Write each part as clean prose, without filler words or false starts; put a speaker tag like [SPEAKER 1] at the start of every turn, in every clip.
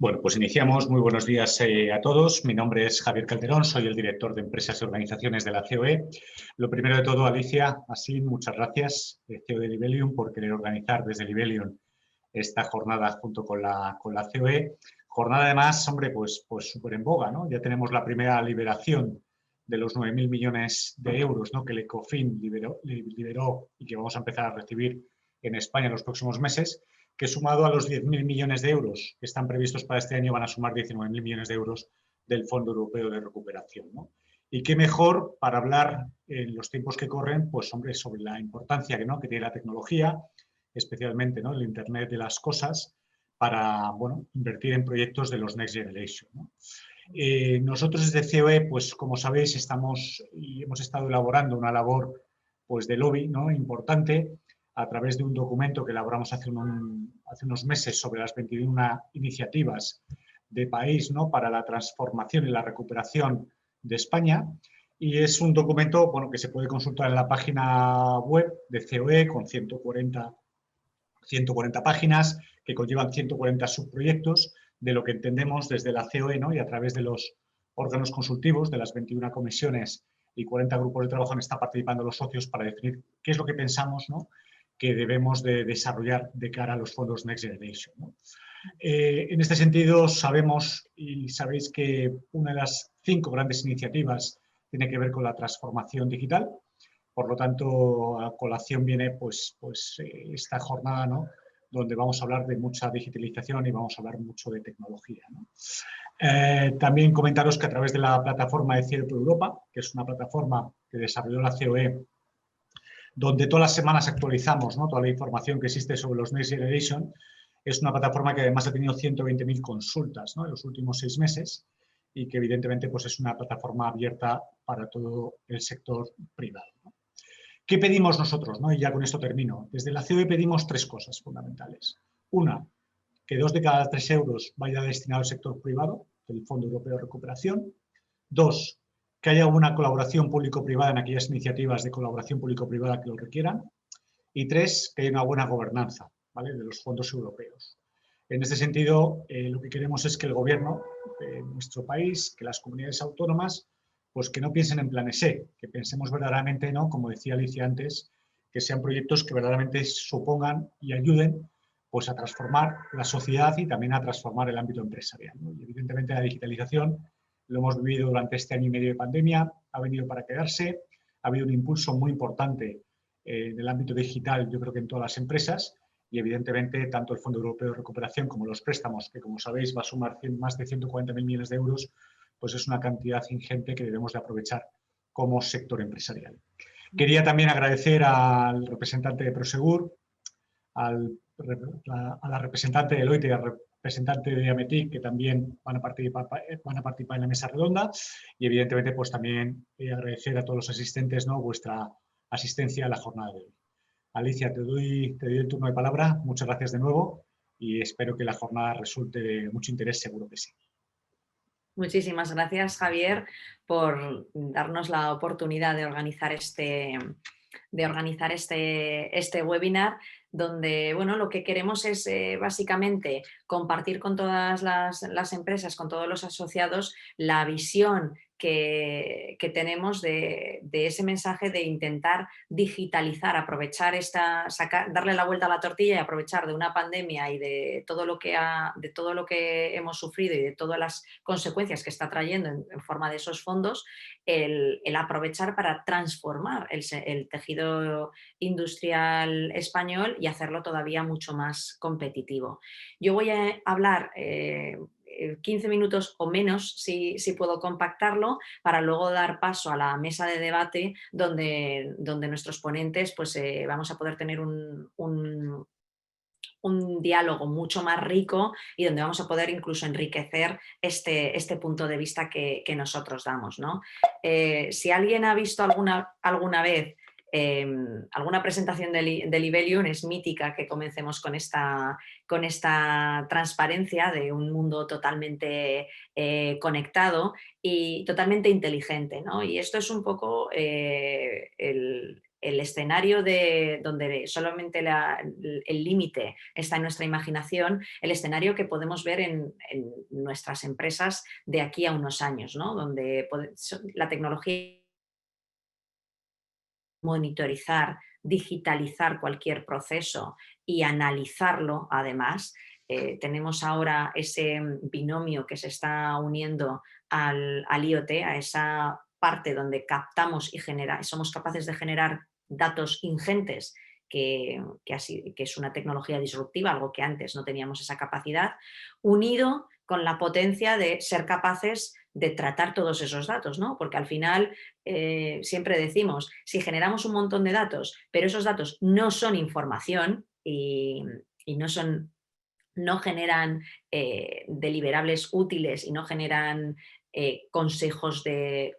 [SPEAKER 1] Bueno, pues iniciamos. Muy buenos días a todos. Mi nombre es Javier Calderón, soy el director de Empresas y Organizaciones de la COE. Lo primero de todo, Alicia, así, muchas gracias, CEO de Libelium, por querer organizar desde Libelium esta jornada junto con la COE. Jornada, además, hombre, pues súper en boga, ¿no? Ya tenemos la primera liberación de los 9.000 millones de euros, ¿no?, que el Ecofin liberó y que vamos a empezar a recibir en España en los próximos meses, que sumado a los 10.000 millones de euros que están previstos para este año van a sumar 19.000 millones de euros del Fondo Europeo de Recuperación, ¿no? Y qué mejor para hablar en los tiempos que corren, pues hombre, sobre la importancia que tiene la tecnología, especialmente, ¿no?, el Internet de las cosas, para, bueno, invertir en proyectos de los Next Generation, ¿no? Nosotros desde COE, pues como sabéis, hemos estado elaborando una labor, pues, de lobby, ¿no?, importante, a través de un documento que elaboramos hace unos meses sobre las 21 iniciativas de país, ¿no?, para la transformación y la recuperación de España. Y es un documento, bueno, que se puede consultar en la página web de COE con 140 páginas que conllevan 140 subproyectos de lo que entendemos desde la COE, ¿no?, y a través de los órganos consultivos de las 21 comisiones y 40 grupos de trabajo en están participando los socios para definir qué es lo que pensamos, ¿no?, que debemos de desarrollar de cara a los fondos Next Generation, ¿no? En este sentido, sabemos y sabéis que una de las 5 grandes iniciativas tiene que ver con la transformación digital. Por lo tanto, a colación viene esta jornada, ¿no?, donde vamos a hablar de mucha digitalización y vamos a hablar mucho de tecnología, ¿no? También comentaros que a través de la plataforma de Cierto Europa, que es una plataforma que desarrolló la COE, donde todas las semanas actualizamos, ¿no?, toda la información que existe sobre los Next Generation, es una plataforma que además ha tenido 120.000 consultas, ¿no?, en los últimos 6 meses y que evidentemente pues, es una plataforma abierta para todo el sector privado, ¿no? ¿Qué pedimos nosotros, ¿no? Y ya con esto termino. Desde la COE pedimos 3 cosas fundamentales. Una, que 2 de cada 3 euros vaya destinado al sector privado del Fondo Europeo de Recuperación. 2, que haya una colaboración público-privada en aquellas iniciativas de colaboración público-privada que lo requieran. Y 3, que haya una buena gobernanza, ¿vale?, de los fondos europeos. En este sentido, lo que queremos es que el Gobierno de nuestro país, que las comunidades autónomas, pues que no piensen en planes E, que pensemos verdaderamente, ¿no?, como decía Alicia antes, que sean proyectos que verdaderamente supongan y ayuden, pues, a transformar la sociedad y también a transformar el ámbito empresarial, ¿no? Y evidentemente la digitalización lo hemos vivido durante este año y medio de pandemia, ha venido para quedarse, ha habido un impulso muy importante del ámbito digital, yo creo que en todas las empresas, y evidentemente tanto el Fondo Europeo de Recuperación como los préstamos, que como sabéis va a sumar más de 140.000 millones de euros, pues es una cantidad ingente que debemos de aprovechar como sector empresarial. Quería también agradecer al representante de Prosegur, a la representante de Deloitte y al representante de Ametic, que también van a participar en la mesa redonda, y evidentemente pues también agradecer a todos los asistentes, ¿no?, vuestra asistencia a la jornada de hoy. Alicia, te doy el turno de palabra. Muchas gracias de nuevo y espero que la jornada resulte de mucho interés, seguro que sí.
[SPEAKER 2] Muchísimas gracias, Javier, por darnos la oportunidad de organizar este webinar, donde, bueno, lo que queremos es básicamente compartir con todas las empresas, con todos los asociados, la visión que tenemos de ese mensaje de intentar digitalizar, aprovechar darle la vuelta a la tortilla y aprovechar de una pandemia y de todo lo que hemos sufrido y de todas las consecuencias que está trayendo en forma de esos fondos, el aprovechar para transformar el tejido industrial español y hacerlo todavía mucho más competitivo. Yo voy a hablar 15 minutos o menos, si puedo compactarlo, para luego dar paso a la mesa de debate donde nuestros ponentes pues, vamos a poder tener un diálogo mucho más rico y donde vamos a poder incluso enriquecer este punto de vista que nosotros damos, ¿no? Si alguien ha visto alguna vez alguna presentación de Libelium, es mítica que comencemos con esta transparencia de un mundo totalmente conectado y totalmente inteligente, ¿no? Y esto es un poco el escenario donde solamente el límite está en nuestra imaginación, el escenario que podemos ver en nuestras empresas de aquí a unos años, ¿no? Donde la tecnología monitorizar, digitalizar cualquier proceso y analizarlo además. Tenemos ahora ese binomio que se está uniendo al IoT, a esa parte donde captamos y somos capaces de generar datos ingentes, que es una tecnología disruptiva, algo que antes no teníamos esa capacidad, unido con la potencia de ser capaces de tratar todos esos datos, ¿no? Porque al final siempre decimos, si generamos un montón de datos, pero esos datos no son información y no generan deliberables útiles y no generan consejos de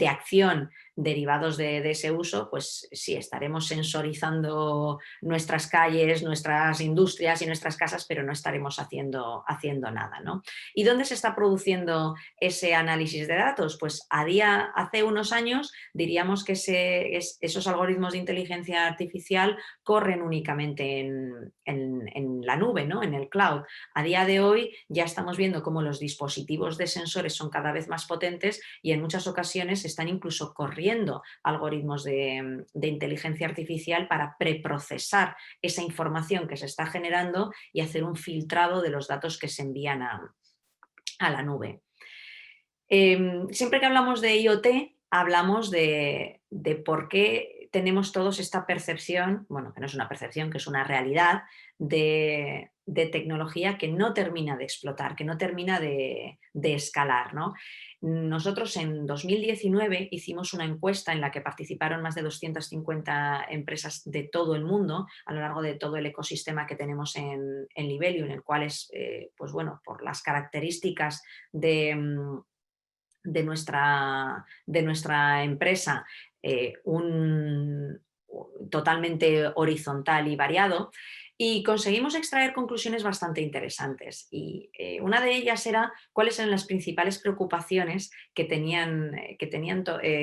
[SPEAKER 2] acción derivados de ese uso, pues sí, estaremos sensorizando nuestras calles, nuestras industrias y nuestras casas, pero no estaremos haciendo nada, ¿no? ¿Y dónde se está produciendo ese análisis de datos? Pues hace unos años diríamos que esos algoritmos de inteligencia artificial corren únicamente en la nube, ¿no? En el cloud. A día de hoy ya estamos viendo cómo los dispositivos de sensores son cada vez más potentes y en muchas ocasiones están incluso corriendo algoritmos de inteligencia artificial para preprocesar esa información que se está generando y hacer un filtrado de los datos que se envían a la nube. Siempre que hablamos de IoT, hablamos de por qué tenemos todos esta percepción, bueno, que no es una percepción, que es una realidad de tecnología que no termina de explotar, que no termina de escalar, ¿no? Nosotros en 2019 hicimos una encuesta en la que participaron más de 250 empresas de todo el mundo, a lo largo de todo el ecosistema que tenemos en Libelium, en el cual es, pues bueno, por las características de nuestra empresa, totalmente horizontal y variado, y conseguimos extraer conclusiones bastante interesantes. Y una de ellas era cuáles eran las principales preocupaciones que tenían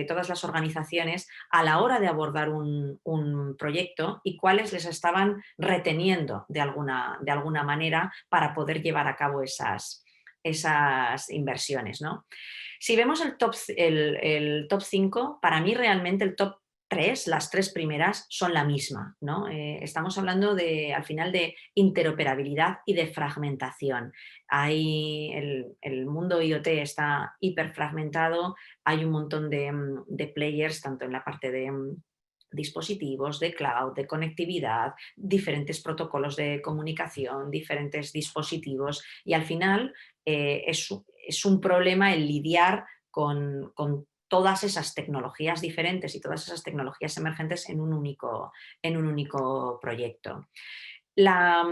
[SPEAKER 2] todas las organizaciones a la hora de abordar un proyecto y cuáles les estaban reteniendo de alguna manera para poder llevar a cabo esas inversiones, ¿no? Si vemos el top 5, para mí realmente el top 3, las tres primeras, son la misma, ¿no? Estamos hablando al final de interoperabilidad y de fragmentación. El mundo IoT está hiperfragmentado, hay un montón de players, tanto en la parte de dispositivos, de cloud, de conectividad, diferentes protocolos de comunicación, diferentes dispositivos y al final es un problema el lidiar con todas esas tecnologías diferentes y todas esas tecnologías emergentes en un único proyecto. La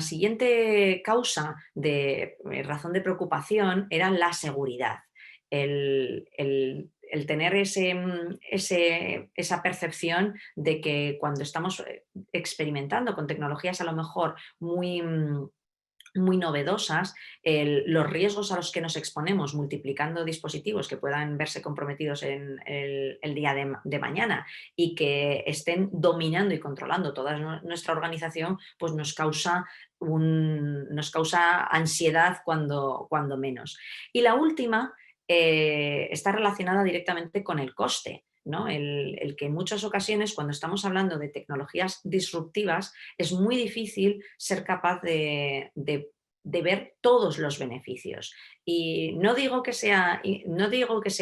[SPEAKER 2] siguiente causa de razón de preocupación era la seguridad. El tener esa percepción de que cuando estamos experimentando con tecnologías a lo mejor muy novedosas, los riesgos a los que nos exponemos multiplicando dispositivos que puedan verse comprometidos en el día de mañana y que estén dominando y controlando toda nuestra organización, pues nos causa ansiedad cuando menos. Y la última está relacionada directamente con el coste, ¿no? El que en muchas ocasiones, cuando estamos hablando de tecnologías disruptivas, es muy difícil ser capaz de ver todos los beneficios. Y no digo que sea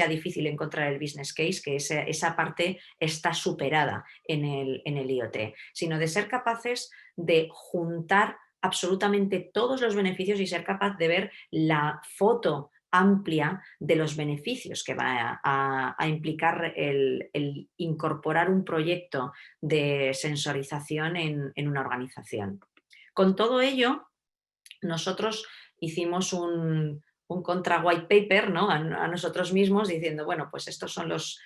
[SPEAKER 2] difícil encontrar el business case, que esa parte está superada en el IoT, sino de ser capaces de juntar absolutamente todos los beneficios y ser capaz de ver la foto amplia de los beneficios que va a implicar el incorporar un proyecto de sensorización en una organización. Con todo ello, nosotros hicimos un contra white paper, ¿no? a nosotros mismos diciendo, bueno, pues estos son los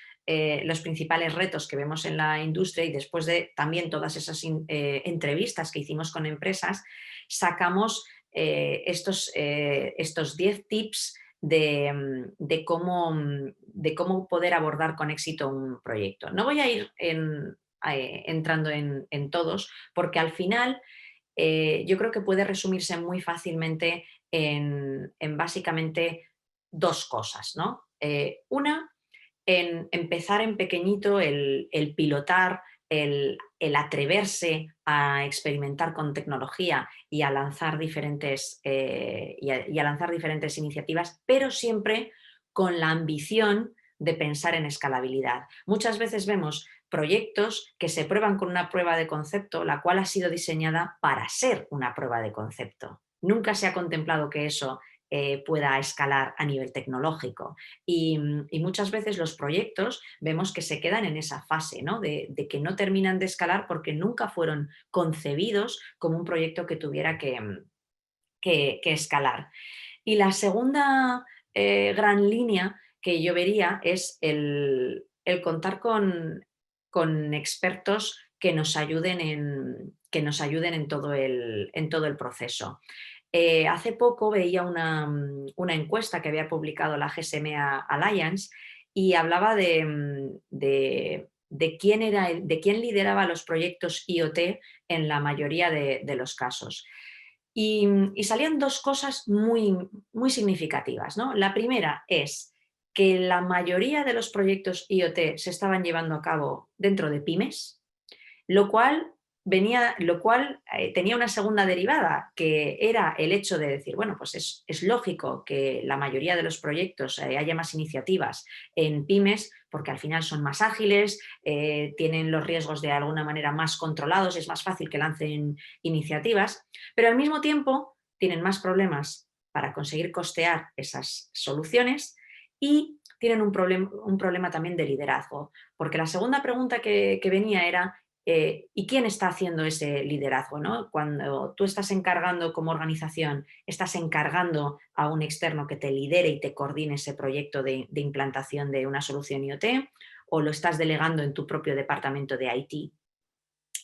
[SPEAKER 2] principales retos que vemos en la industria y después de también todas esas entrevistas que hicimos con empresas, sacamos estos 10 tips de cómo poder abordar con éxito un proyecto. No voy a ir entrando en todos, porque al final yo creo que puede resumirse muy fácilmente en básicamente dos cosas, ¿no? Una, en empezar en pequeñito, el pilotar, el atreverse a experimentar con tecnología y a lanzar y a lanzar diferentes iniciativas, pero siempre con la ambición de pensar en escalabilidad. Muchas veces vemos proyectos que se prueban con una prueba de concepto, la cual ha sido diseñada para ser una prueba de concepto. Nunca se ha contemplado que eso pueda escalar a nivel tecnológico. Y muchas veces los proyectos vemos que se quedan en esa fase, ¿no? De que no terminan de escalar porque nunca fueron concebidos como un proyecto que tuviera que escalar. Y la segunda gran línea que yo vería es el contar con expertos que nos ayuden en todo el proceso. Hace poco veía una encuesta que había publicado la GSMA Alliance y hablaba de quién de quién lideraba los proyectos IoT en la mayoría de los casos. Y salían dos cosas muy significativas, ¿no? La primera es que la mayoría de los proyectos IoT se estaban llevando a cabo dentro de pymes, lo cual tenía una segunda derivada, que era el hecho de decir, bueno, pues es lógico que la mayoría de los proyectos haya más iniciativas en pymes, porque al final son más ágiles, tienen los riesgos de alguna manera más controlados, es más fácil que lancen iniciativas, pero al mismo tiempo tienen más problemas para conseguir costear esas soluciones y tienen un problema también de liderazgo, porque la segunda pregunta que venía era ¿y quién está haciendo ese liderazgo? ¿No? Cuando tú estás encargando como organización, estás encargando a un externo que te lidere y te coordine ese proyecto de implantación de una solución IoT, o lo estás delegando en tu propio departamento de IT.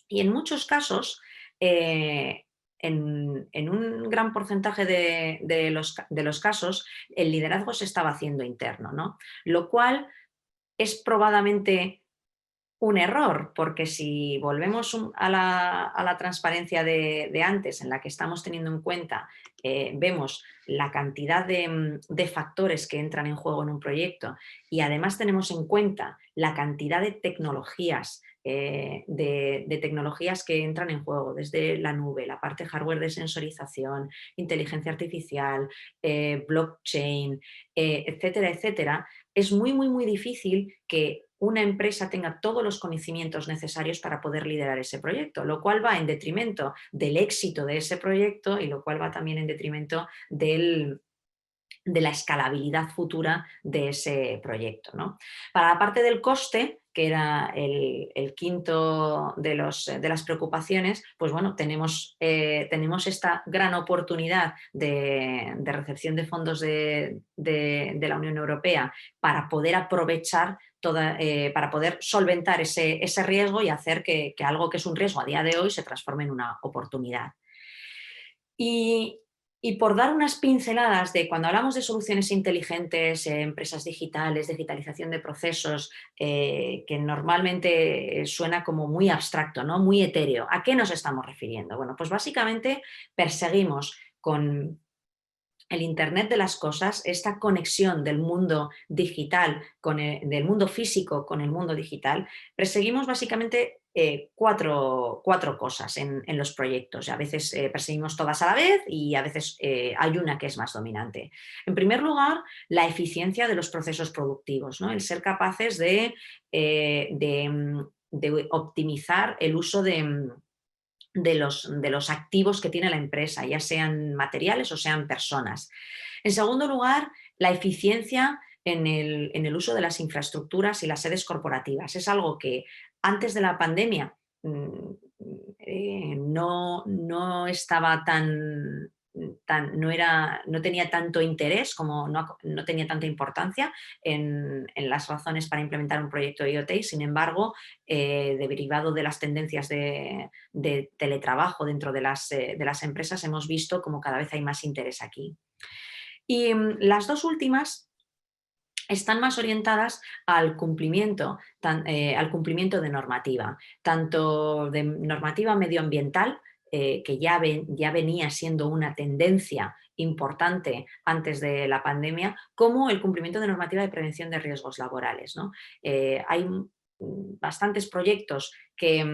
[SPEAKER 2] Y en muchos casos, en un gran porcentaje de los casos, el liderazgo se estaba haciendo interno, ¿no? Lo cual es probadamente un error, porque si volvemos a la transparencia de antes, en la que estamos teniendo en cuenta, vemos la cantidad de factores que entran en juego en un proyecto y además tenemos en cuenta la cantidad de tecnologías, de tecnologías que entran en juego, desde la nube, la parte hardware de sensorización, inteligencia artificial, blockchain, etcétera, etcétera, es muy difícil que una empresa tenga todos los conocimientos necesarios para poder liderar ese proyecto, lo cual va en detrimento del éxito de ese proyecto y lo cual va también en detrimento de la escalabilidad futura de ese proyecto, ¿no? Para la parte del coste, que era el quinto de las preocupaciones, pues bueno, tenemos esta gran oportunidad de recepción de fondos de la Unión Europea para poder aprovechar para poder solventar ese riesgo y hacer que algo que es un riesgo a día de hoy se transforme en una oportunidad. Y, y por dar unas pinceladas de cuando hablamos de soluciones inteligentes, empresas digitales, digitalización de procesos, que normalmente suena como muy abstracto, ¿no? Muy etéreo. ¿A qué nos estamos refiriendo? Bueno, pues básicamente perseguimos con el Internet de las cosas, esta conexión del mundo digital, del mundo físico con el mundo digital, perseguimos básicamente cuatro cosas en los proyectos. A veces perseguimos todas a la vez y a veces hay una que es más dominante. En primer lugar, la eficiencia de los procesos productivos, ¿no? El ser capaces de optimizar el uso de los activos que tiene la empresa, ya sean materiales o sean personas. En segundo lugar, la eficiencia en el uso de las infraestructuras y las sedes corporativas. Es algo que antes de la pandemia no estaba no tenía tanto interés, como no tenía tanta importancia en las razones para implementar un proyecto IoT. Sin embargo, derivado de las tendencias de teletrabajo dentro de las empresas, hemos visto como cada vez hay más interés aquí. Y las dos últimas están más orientadas al cumplimiento de normativa, tanto de normativa medioambiental, que ya venía siendo una tendencia importante antes de la pandemia, como el cumplimiento de normativa de prevención de riesgos laborales, ¿no? Hay bastantes proyectos que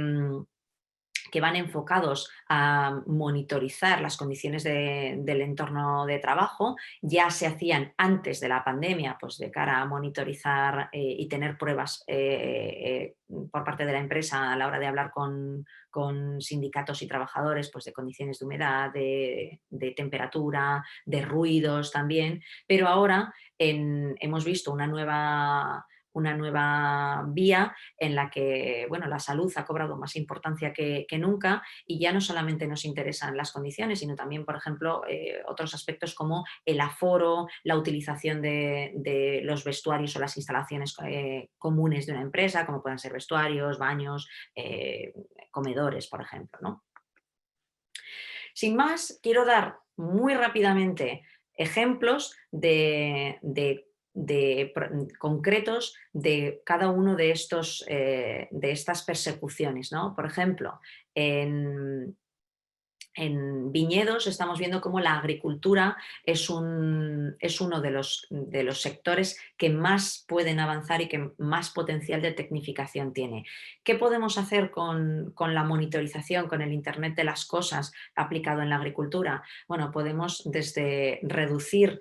[SPEAKER 2] van enfocados a monitorizar las condiciones del entorno de trabajo. Ya se hacían antes de la pandemia, pues de cara a monitorizar y tener pruebas por parte de la empresa a la hora de hablar con sindicatos y trabajadores, pues de condiciones de humedad, de temperatura, de ruidos también, pero ahora hemos visto una nueva vía en la que, bueno, la salud ha cobrado más importancia que nunca, y ya no solamente nos interesan las condiciones, sino también, por ejemplo, otros aspectos como el aforo, la utilización de los vestuarios o las instalaciones comunes de una empresa, como pueden ser vestuarios, baños, comedores, por ejemplo, ¿no? Sin más, quiero dar muy rápidamente ejemplos concretos de cada uno de estas persecuciones, ¿no? Por ejemplo, en viñedos estamos viendo cómo la agricultura es uno de los sectores que más pueden avanzar y que más potencial de tecnificación tiene. ¿Qué podemos hacer con la monitorización, con el Internet de las cosas aplicado en la agricultura? Bueno, podemos desde reducir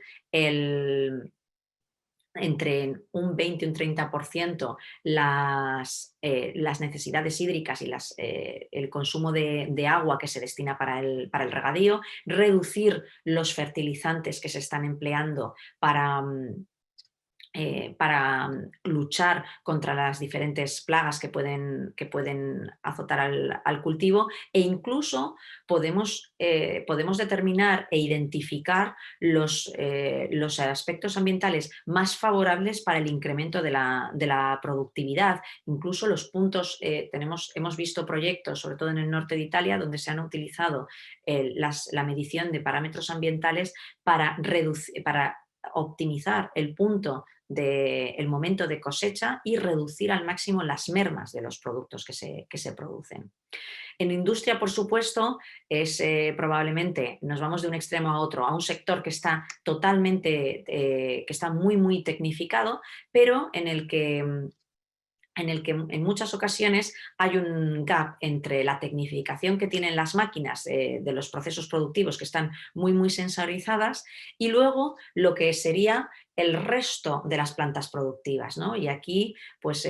[SPEAKER 2] entre un 20 y un 30% las necesidades hídricas y el consumo de agua que se destina para el regadío, reducir los fertilizantes que se están empleando para luchar contra las diferentes plagas que pueden azotar al cultivo, e incluso podemos determinar e identificar los aspectos ambientales más favorables para el incremento de la productividad. Incluso los puntos, hemos visto proyectos, sobre todo en el norte de Italia, donde se han utilizado la medición de parámetros ambientales para optimizar el momento de cosecha y reducir al máximo las mermas de los productos que se producen. En industria, por supuesto, probablemente nos vamos de un extremo a otro, a un sector que está totalmente, que está muy, muy tecnificado, pero en el que en muchas ocasiones hay un gap entre la tecnificación que tienen las máquinas de los procesos productivos, que están muy, muy sensorizadas, y luego lo que sería el resto de las plantas productivas, ¿no? Y aquí, pues,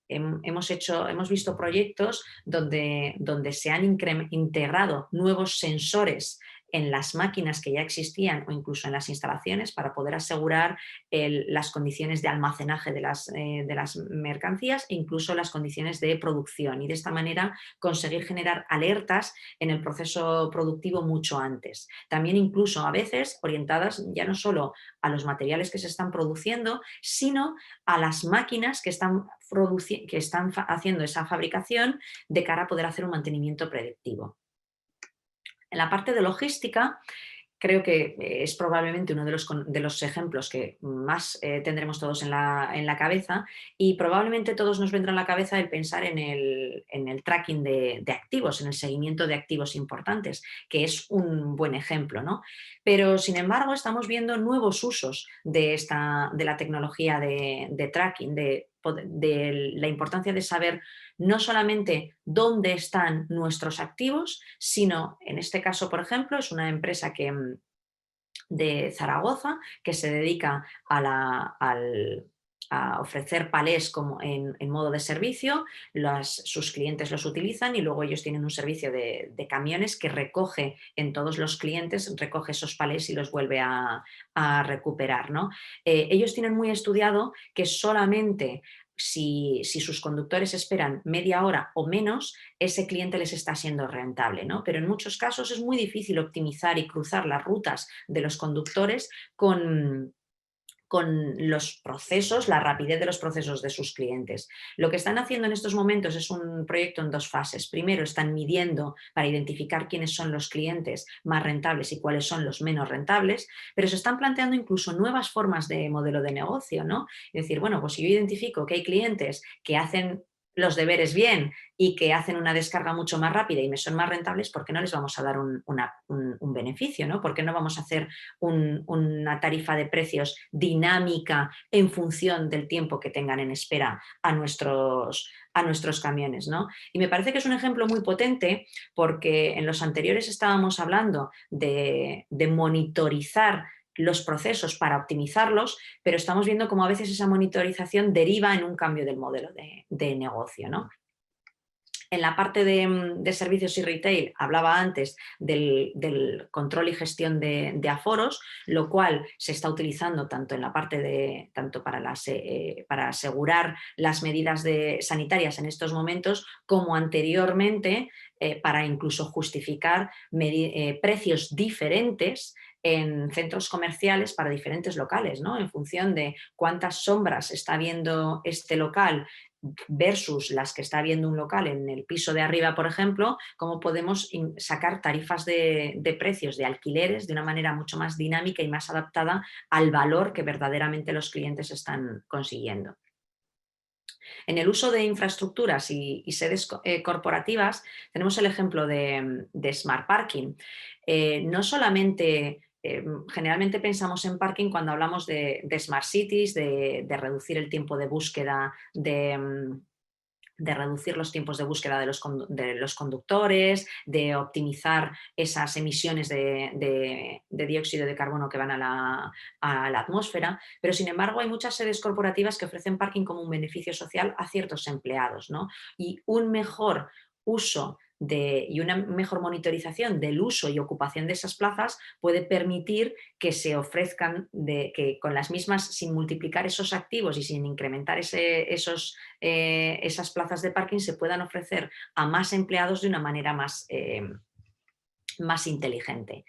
[SPEAKER 2] hemos visto proyectos donde se han integrado nuevos sensores en las máquinas que ya existían o incluso en las instalaciones para poder asegurar las condiciones de almacenaje de las mercancías e incluso las condiciones de producción, y de esta manera conseguir generar alertas en el proceso productivo mucho antes. También incluso a veces orientadas ya no solo a los materiales que se están produciendo, sino a las máquinas que están haciendo esa fabricación de cara a poder hacer un mantenimiento predictivo. En la parte de logística, creo que es probablemente uno de los ejemplos que más tendremos todos en la cabeza, y probablemente todos nos vendrá a la cabeza el pensar en el tracking de activos, en el seguimiento de activos importantes, que es un buen ejemplo, ¿no? Pero, sin embargo, estamos viendo nuevos usos de la tecnología de tracking, de la importancia de saber no solamente dónde están nuestros activos, sino, en este caso, por ejemplo, es una empresa de Zaragoza que se dedica a ofrecer palés como en modo de servicio. Sus clientes los utilizan y luego ellos tienen un servicio de camiones que recoge en todos los clientes, recoge esos palés y los vuelve a recuperar, ¿no? Ellos tienen muy estudiado que solamente si sus conductores esperan media hora o menos, ese cliente les está siendo rentable, ¿no? Pero en muchos casos es muy difícil optimizar y cruzar las rutas de los conductores con con los procesos, la rapidez de los procesos de sus clientes. Lo que están haciendo en estos momentos es un proyecto en 2 fases. Primero, están midiendo para identificar quiénes son los clientes más rentables y cuáles son los menos rentables, pero se están planteando incluso nuevas formas de modelo de negocio, ¿no? Es decir, bueno, pues si yo identifico que hay clientes que hacen los deberes bien y que hacen una descarga mucho más rápida y me son más rentables, ¿por qué no les vamos a dar un beneficio? ¿No? ¿Por qué no vamos a hacer una tarifa de precios dinámica en función del tiempo que tengan en espera a nuestros camiones, ¿no? Y me parece que es un ejemplo muy potente porque en los anteriores estábamos hablando de monitorizar los procesos para optimizarlos, pero estamos viendo cómo a veces esa monitorización deriva en un cambio del modelo de negocio, ¿no? En la parte de servicios y retail hablaba antes del control y gestión de aforos, lo cual se está utilizando tanto en la parte tanto para asegurar las medidas sanitarias en estos momentos, como anteriormente para incluso justificar precios diferentes en centros comerciales para diferentes locales, ¿no? En función de cuántas sombras está viendo este local versus las que está viendo un local en el piso de arriba, por ejemplo, cómo podemos sacar tarifas de precios de alquileres de una manera mucho más dinámica y más adaptada al valor que verdaderamente los clientes están consiguiendo. En el uso de infraestructuras y sedes corporativas tenemos el ejemplo de Smart Parking. No solamente generalmente pensamos en parking cuando hablamos de smart cities, de reducir el tiempo de búsqueda, de reducir los tiempos de búsqueda de los conductores, de optimizar esas emisiones de dióxido de carbono que van a la atmósfera, pero sin embargo hay muchas sedes corporativas que ofrecen parking como un beneficio social a ciertos empleados, ¿no? Y un mejor uso y una mejor monitorización del uso y ocupación de esas plazas puede permitir que se ofrezcan, que con las mismas, sin multiplicar esos activos y sin incrementar esas plazas de parking, se puedan ofrecer a más empleados de una manera más inteligente.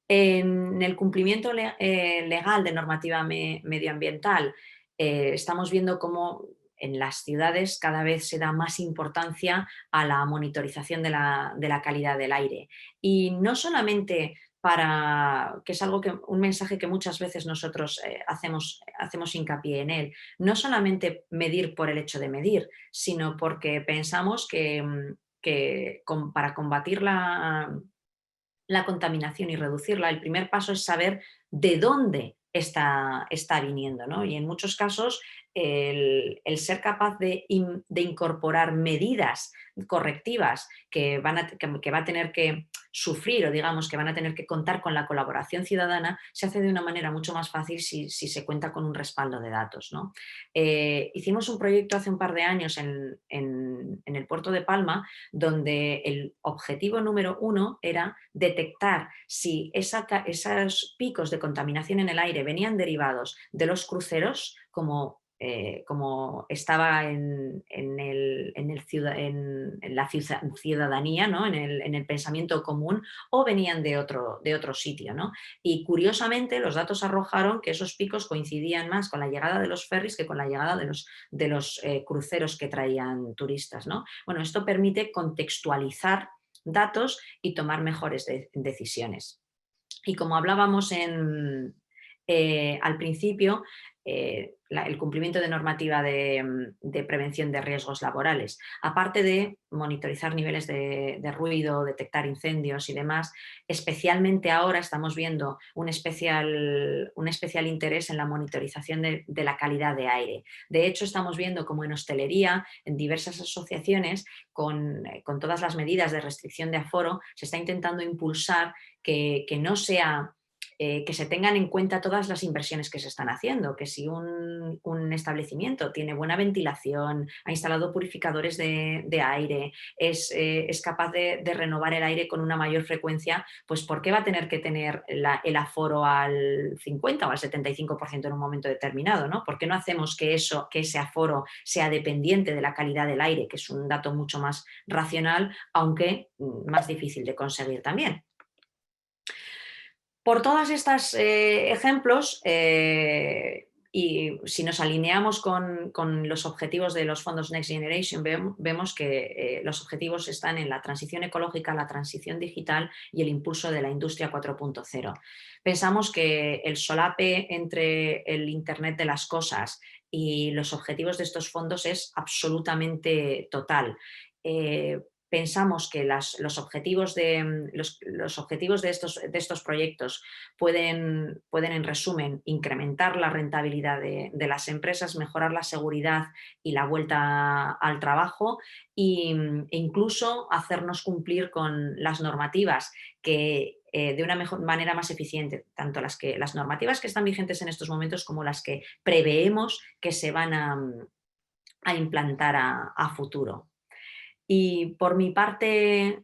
[SPEAKER 2] En el cumplimiento legal de normativa medioambiental, estamos viendo cómo en las ciudades cada vez se da más importancia a la monitorización de la calidad del aire. Y no solamente que es un mensaje que muchas veces nosotros hacemos hincapié en él, no solamente medir por el hecho de medir, sino porque pensamos que para combatir la contaminación y reducirla, el primer paso es saber de dónde está viniendo, ¿no? Y en muchos casos el ser capaz de incorporar medidas correctivas que va a tener que sufrir, o digamos que van a tener que contar con la colaboración ciudadana, se hace de una manera mucho más fácil si se cuenta con un respaldo de datos, ¿no? Hicimos un proyecto hace un par de años en el puerto de Palma, donde el objetivo número 1 era detectar si esos picos de contaminación en el aire venían derivados de los cruceros, como estaba en la ciudadanía, ¿no? en el pensamiento común, o venían de otro sitio, ¿no? Y curiosamente los datos arrojaron que esos picos coincidían más con la llegada de los ferries que con la llegada de los cruceros que traían turistas, ¿no? Bueno, esto permite contextualizar datos y tomar mejores decisiones. Y como hablábamos al principio, el cumplimiento de normativa de prevención de riesgos laborales, aparte de monitorizar niveles de ruido, detectar incendios y demás, especialmente ahora estamos viendo un especial interés en la monitorización de la calidad de aire. De hecho, estamos viendo como en hostelería, en diversas asociaciones, con todas las medidas de restricción de aforo, se está intentando impulsar que no sea que se tengan en cuenta todas las inversiones que se están haciendo, que si un establecimiento tiene buena ventilación, ha instalado purificadores de aire, es capaz de renovar el aire con una mayor frecuencia, pues ¿por qué va a tener que tener el aforo al 50 o al 75% en un momento determinado, ¿no? ¿Por qué no hacemos que ese aforo sea dependiente de la calidad del aire, que es un dato mucho más racional, aunque más difícil de conseguir también? Por todos estos ejemplos, y si nos alineamos con los objetivos de los fondos Next Generation, vemos que los objetivos están en la transición ecológica, la transición digital y el impulso de la industria 4.0. Pensamos que el solape entre el Internet de las cosas y los objetivos de estos fondos es absolutamente total. Pensamos que los objetivos de estos proyectos pueden, en resumen, incrementar la rentabilidad de las empresas, mejorar la seguridad y la vuelta al trabajo e incluso hacernos cumplir con las normativas que de una manera más eficiente, tanto las normativas que están vigentes en estos momentos como las que preveemos que se van a implantar a futuro. Y por mi parte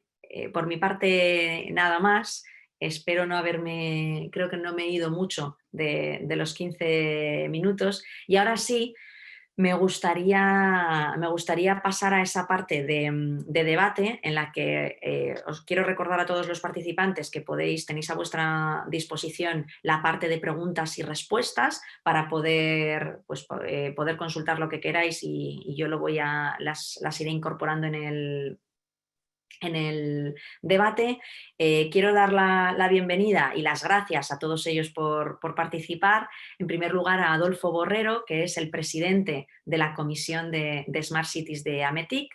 [SPEAKER 2] nada más. Espero no haberme, creo que no me he ido mucho de los 15 minutos. Y ahora sí, me gustaría pasar a esa parte de debate en la que os quiero recordar a todos los participantes que tenéis a vuestra disposición la parte de preguntas y respuestas para poder, pues, poder consultar lo que queráis y yo las iré incorporando en el debate. Quiero dar la bienvenida y las gracias a todos ellos por participar. En primer lugar, a Adolfo Borrero, que es el presidente de la Comisión de Smart Cities de Ametic,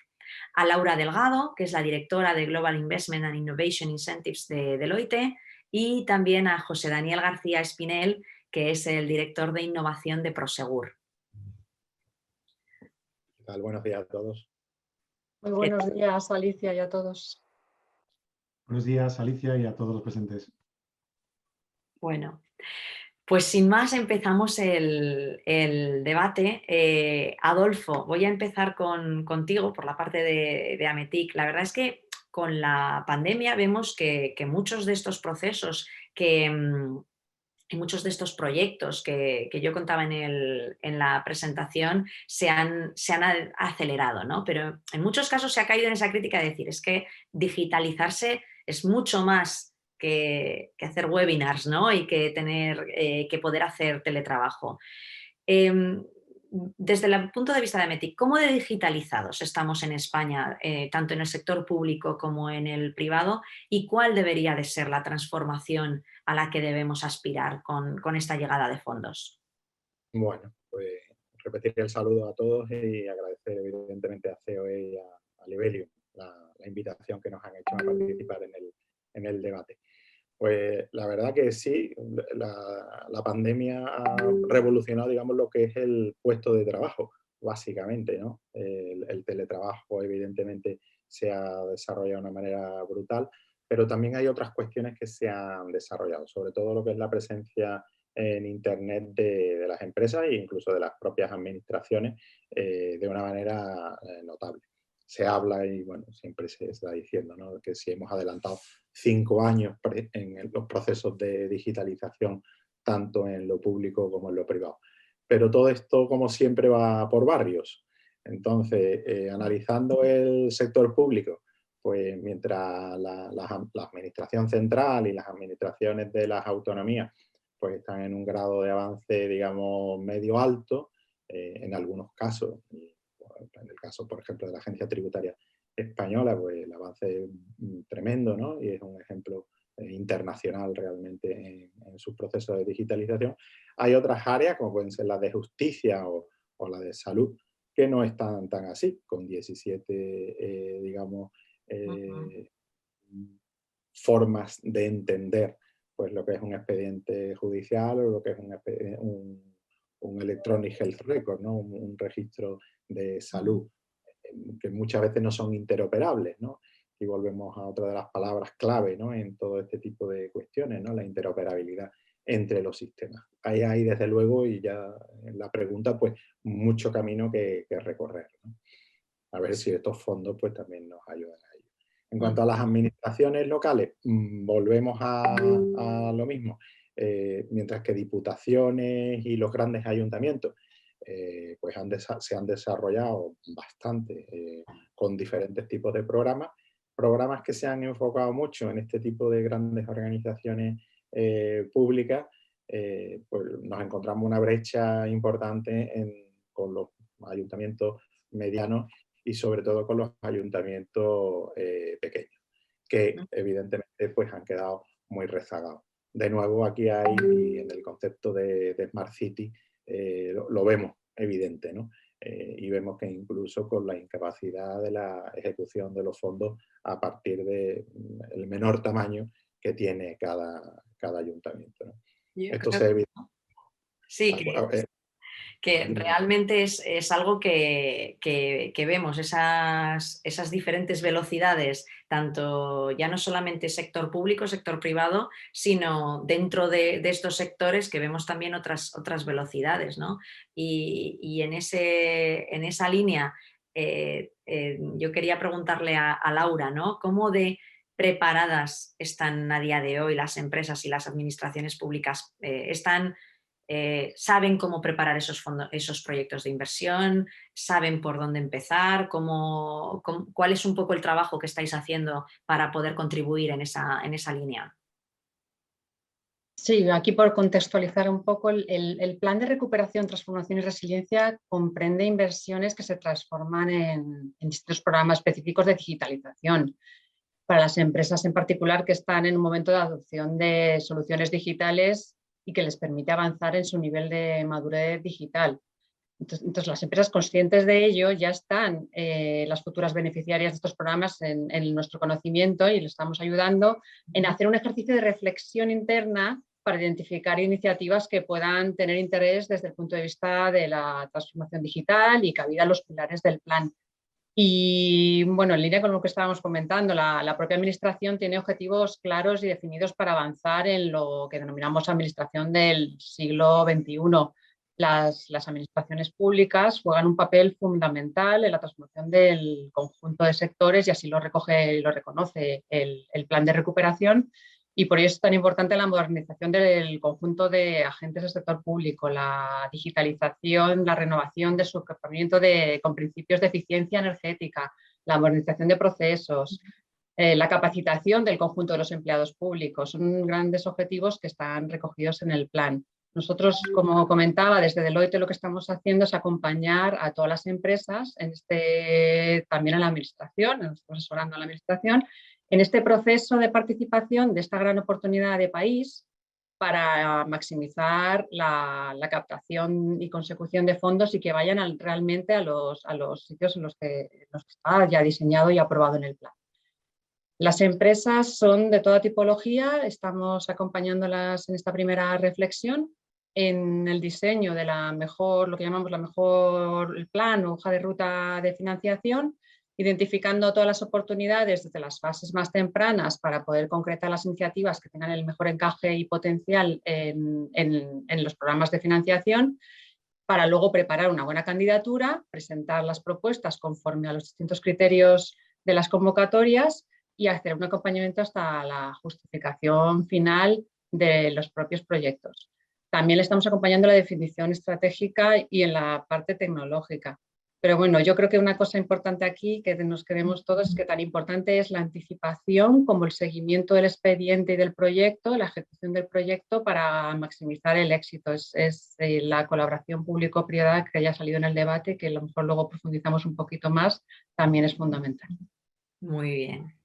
[SPEAKER 2] a Laura Delgado, que es la directora de Global Investment and Innovation Incentives de Deloitte, y también a José Daniel García Espinel, que es el director de innovación de Prosegur.
[SPEAKER 3] ¿Qué tal? Buenos días a todos.
[SPEAKER 4] Muy buenos días, Alicia, y a todos.
[SPEAKER 5] Buenos días, Alicia, y a todos los presentes.
[SPEAKER 2] Bueno, pues sin más empezamos el debate. Adolfo, voy a empezar contigo por la parte de Ametic. La verdad es que con la pandemia vemos que muchos de estos procesos y muchos de estos proyectos que yo contaba en la presentación se han acelerado, ¿no? Pero en muchos casos se ha caído en esa crítica de decir, es que digitalizarse es mucho más que hacer webinars, ¿no? Y que poder hacer teletrabajo. Desde el punto de vista de Ametic, ¿cómo de digitalizados estamos en España, tanto en el sector público como en el privado? ¿Y cuál debería de ser la transformación a la que debemos aspirar con esta llegada de fondos?
[SPEAKER 3] Bueno, pues repetir el saludo a todos y agradecer evidentemente a COE y a Livelium la invitación que nos han hecho a participar en el debate. Pues la verdad que sí, la pandemia ha revolucionado, digamos, lo que es el puesto de trabajo, básicamente, ¿no? El teletrabajo, evidentemente, se ha desarrollado de una manera brutal, pero también hay otras cuestiones que se han desarrollado, sobre todo lo que es la presencia en Internet de las empresas e incluso de las propias administraciones de una manera notable. Se habla y bueno, siempre se está diciendo, ¿no?, que si hemos adelantado 5 años en los procesos de digitalización, tanto en lo público como en lo privado. Pero todo esto, como siempre, va por barrios. Entonces, analizando el sector público, pues mientras la administración central y las administraciones de las autonomías pues están en un grado de avance, digamos, medio alto, en algunos casos, en el caso, por ejemplo, de la Agencia Tributaria Española, pues el avance es tremendo, ¿no? Y es un ejemplo internacional realmente en sus procesos de digitalización. Hay otras áreas, como pueden ser las de justicia o la de salud, que no están tan así, con 17, digamos, formas de entender pues lo que es un expediente judicial o lo que es un Electronic Health Record, ¿no? Un registro de salud, que muchas veces no son interoperables, ¿no? Y volvemos a otra de las palabras clave, ¿no?, en todo este tipo de cuestiones, ¿no?, la interoperabilidad entre los sistemas. Ahí hay, desde luego, y ya en la pregunta, pues mucho camino que recorrer, ¿no? A ver si estos fondos pues también nos ayudan a ello. En cuanto a las administraciones locales, volvemos a lo mismo. Mientras que diputaciones y los grandes ayuntamientos pues se han desarrollado bastante con diferentes tipos de programas que se han enfocado mucho en este tipo de grandes organizaciones públicas, pues nos encontramos una brecha importante con los ayuntamientos medianos y sobre todo con los ayuntamientos pequeños, que evidentemente pues, han quedado muy rezagados. De nuevo, aquí hay, en el concepto de Smart City, lo vemos evidente, ¿no? Y vemos que incluso con la incapacidad de la ejecución de los fondos a partir del menor tamaño que tiene cada ayuntamiento, ¿no? Esto se evidencia.
[SPEAKER 2] Sí, que realmente es algo que vemos, esas diferentes velocidades, tanto ya no solamente sector público, sector privado, sino dentro de estos sectores que vemos también otras velocidades, ¿no? Y en esa línea yo quería preguntarle a Laura, ¿no? ¿Cómo de preparadas están a día de hoy las empresas y las administraciones públicas? ¿Saben cómo preparar esos proyectos de inversión? ¿Saben por dónde empezar? ¿Cuál es un poco el trabajo que estáis haciendo para poder contribuir en esa línea?
[SPEAKER 4] Sí, aquí por contextualizar un poco, el plan de recuperación, transformación y resiliencia comprende inversiones que se transforman en distintos programas específicos de digitalización para las empresas en particular que están en un momento de adopción de soluciones digitales y que les permite avanzar en su nivel de madurez digital. Entonces las empresas conscientes de ello ya están las futuras beneficiarias de estos programas en nuestro conocimiento y les estamos ayudando en hacer un ejercicio de reflexión interna para identificar iniciativas que puedan tener interés desde el punto de vista de la transformación digital y cabida a los pilares del plan. Y bueno, en línea con lo que estábamos comentando, la propia administración tiene objetivos claros y definidos para avanzar en lo que denominamos administración del siglo XXI. Las administraciones públicas juegan un papel fundamental en la transformación del conjunto de sectores y así lo recoge y lo reconoce el plan de recuperación. Y por ello es tan importante la modernización del conjunto de agentes del sector público, la digitalización, la renovación de su equipamiento con principios de eficiencia energética, la modernización de procesos, la capacitación del conjunto de los empleados públicos. Son grandes objetivos que están recogidos en el plan. Nosotros, como comentaba, desde Deloitte lo que estamos haciendo es acompañar a todas las empresas, también a la administración, estamos asesorando a la administración, en este proceso de participación de esta gran oportunidad de país para maximizar la captación y consecución de fondos y que vayan realmente a los sitios en los que está ya diseñado y aprobado en el plan. Las empresas son de toda tipología, estamos acompañándolas en esta primera reflexión en el diseño de lo que llamamos el plan o hoja de ruta de financiación, identificando todas las oportunidades desde las fases más tempranas para poder concretar las iniciativas que tengan el mejor encaje y potencial en los programas de financiación, para luego preparar una buena candidatura, presentar las propuestas conforme a los distintos criterios de las convocatorias y hacer un acompañamiento hasta la justificación final de los propios proyectos. También le estamos acompañando en la definición estratégica y en la parte tecnológica. Pero bueno, yo creo que una cosa importante aquí que nos queremos todos es que tan importante es la anticipación como el seguimiento del expediente y del proyecto, la ejecución del proyecto para maximizar el éxito. Es la colaboración público-privada que ya ha salido en el debate, que a lo mejor luego profundizamos un poquito más, también es fundamental.
[SPEAKER 2] Muy bien.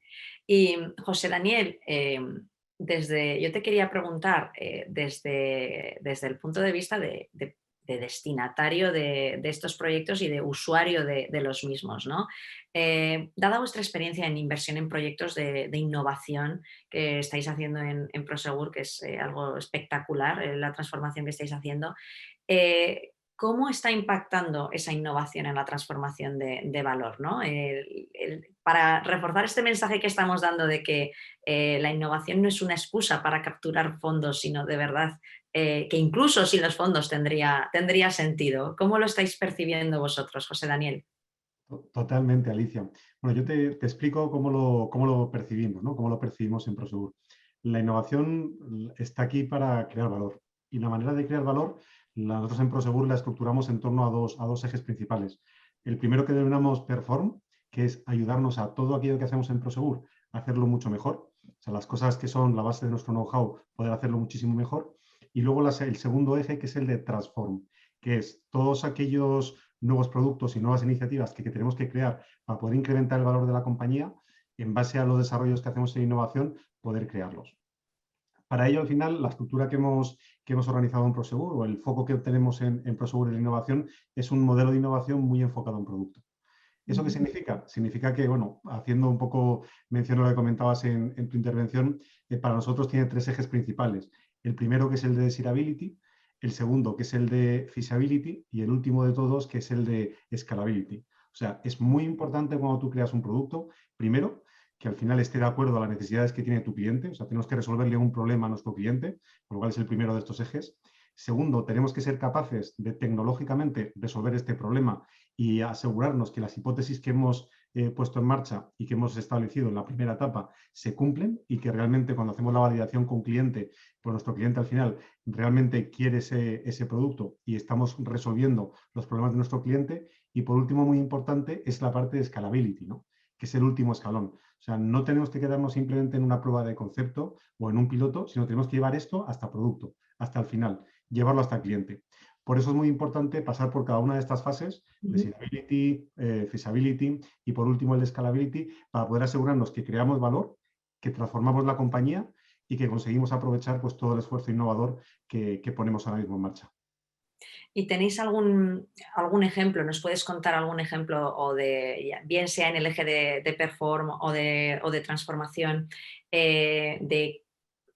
[SPEAKER 2] Y José Daniel, yo te quería preguntar desde el punto de vista de destinatario de estos proyectos y de usuario de los mismos, ¿no? Dada vuestra experiencia en inversión en proyectos de innovación que estáis haciendo en Prosegur, que es algo espectacular, la transformación que estáis haciendo, ¿cómo está impactando esa innovación en la transformación de valor, ¿no? Para reforzar este mensaje que estamos dando de que la innovación no es una excusa para capturar fondos, sino de verdad que incluso sin los fondos tendría sentido. ¿Cómo lo estáis percibiendo vosotros, José Daniel?
[SPEAKER 5] Totalmente, Alicia. Bueno, yo te explico cómo lo percibimos, ¿no? Cómo lo percibimos en Prosegur. La innovación está aquí para crear valor. Y la manera de crear valor, nosotros en Prosegur la estructuramos en torno a dos ejes principales. El primero que denominamos Perform, que es ayudarnos a todo aquello que hacemos en Prosegur a hacerlo mucho mejor. O sea, las cosas que son la base de nuestro know-how, poder hacerlo muchísimo mejor. Y luego el segundo eje, que es el de transform, que es todos aquellos nuevos productos y nuevas iniciativas que tenemos que crear para poder incrementar el valor de la compañía, en base a los desarrollos que hacemos en innovación, poder crearlos. Para ello, al final, la estructura que hemos organizado en Prosegur, o el foco que tenemos en Prosegur en la innovación, es un modelo de innovación muy enfocado en producto. ¿Eso qué significa? Significa que, bueno, haciendo un poco mención a lo que comentabas en tu intervención, para nosotros tiene 3 ejes principales. El primero, que es el de desirability, el segundo, que es el de feasibility, y el último de todos, que es el de scalability. O sea, es muy importante cuando tú creas un producto, primero, que al final esté de acuerdo a las necesidades que tiene tu cliente. O sea, tenemos que resolverle un problema a nuestro cliente, por lo cual es el primero de estos ejes. Segundo, tenemos que ser capaces de tecnológicamente resolver este problema y asegurarnos que las hipótesis que hemos puesto en marcha y que hemos establecido en la primera etapa se cumplen, y que realmente cuando hacemos la validación con cliente, pues nuestro cliente al final realmente quiere ese producto y estamos resolviendo los problemas de nuestro cliente. Y por último, muy importante, es la parte de scalability, ¿no? Que es el último escalón. O sea, no tenemos que quedarnos simplemente en una prueba de concepto o en un piloto, sino tenemos que llevar esto hasta producto, hasta el final, llevarlo hasta el cliente. Por eso es muy importante pasar por cada una de estas fases, desirability, feasibility y por último el scalability, para poder asegurarnos que creamos valor, que transformamos la compañía y que conseguimos aprovechar pues, todo el esfuerzo innovador que ponemos ahora mismo en marcha.
[SPEAKER 2] ¿Y tenéis algún ejemplo? ¿Nos puedes contar algún ejemplo, o bien sea en el eje de perform o de transformación, de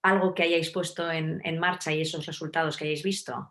[SPEAKER 2] algo que hayáis puesto en marcha y esos resultados que hayáis visto?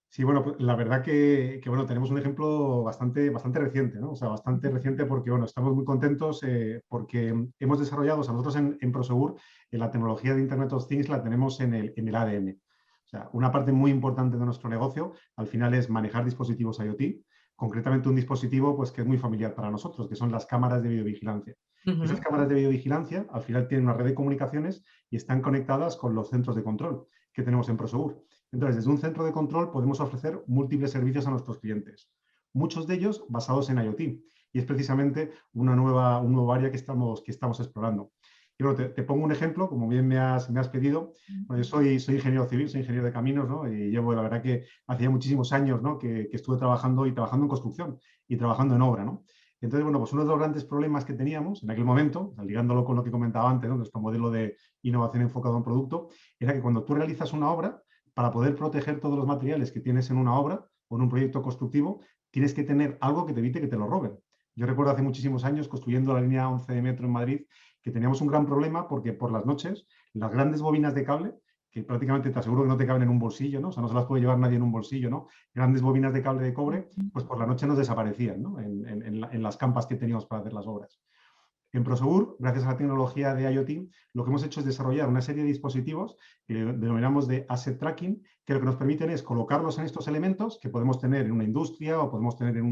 [SPEAKER 5] Sí, bueno, pues la verdad que, bueno, tenemos un ejemplo bastante reciente, ¿no? O sea, bastante reciente porque, bueno, estamos muy contentos porque hemos desarrollado, o sea, nosotros en Prosegur, la tecnología de Internet of Things la tenemos en el ADN. O sea, una parte muy importante de nuestro negocio al final es manejar dispositivos IoT, concretamente un dispositivo pues, que es muy familiar para nosotros, que son las cámaras de videovigilancia. Esas cámaras de videovigilancia al final tienen una red de comunicaciones y están conectadas con los centros de control que tenemos en Prosegur. Entonces, desde un centro de control podemos ofrecer múltiples servicios a nuestros clientes, muchos de ellos basados en IoT, y es precisamente un nuevo área que estamos explorando. Y bueno, te pongo un ejemplo, como bien me has pedido. Bueno, yo soy ingeniero civil, soy ingeniero de caminos, ¿no? Y llevo, la verdad que hacía muchísimos años, ¿no? que estuve trabajando en construcción y trabajando en obra, ¿no? Entonces, bueno, pues uno de los grandes problemas que teníamos en aquel momento, ligándolo con lo que comentaba antes, ¿no? Nuestro modelo de innovación enfocado en producto, era que cuando tú realizas una obra, para poder proteger todos los materiales que tienes en una obra o en un proyecto constructivo, tienes que tener algo que te evite que te lo roben. Yo recuerdo hace muchísimos años, construyendo la línea 11 de metro en Madrid, que teníamos un gran problema porque por las noches las grandes bobinas de cable, que prácticamente te aseguro que no te caben en un bolsillo, ¿no? O sea, no se las puede llevar nadie en un bolsillo, ¿no? Grandes bobinas de cable de cobre, pues por la noche nos desaparecían, ¿no? En las campas que teníamos para hacer las obras. En Prosegur, gracias a la tecnología de IoT, lo que hemos hecho es desarrollar una serie de dispositivos que denominamos de asset tracking, que lo que nos permiten es colocarlos en estos elementos que podemos tener en una industria o podemos tener en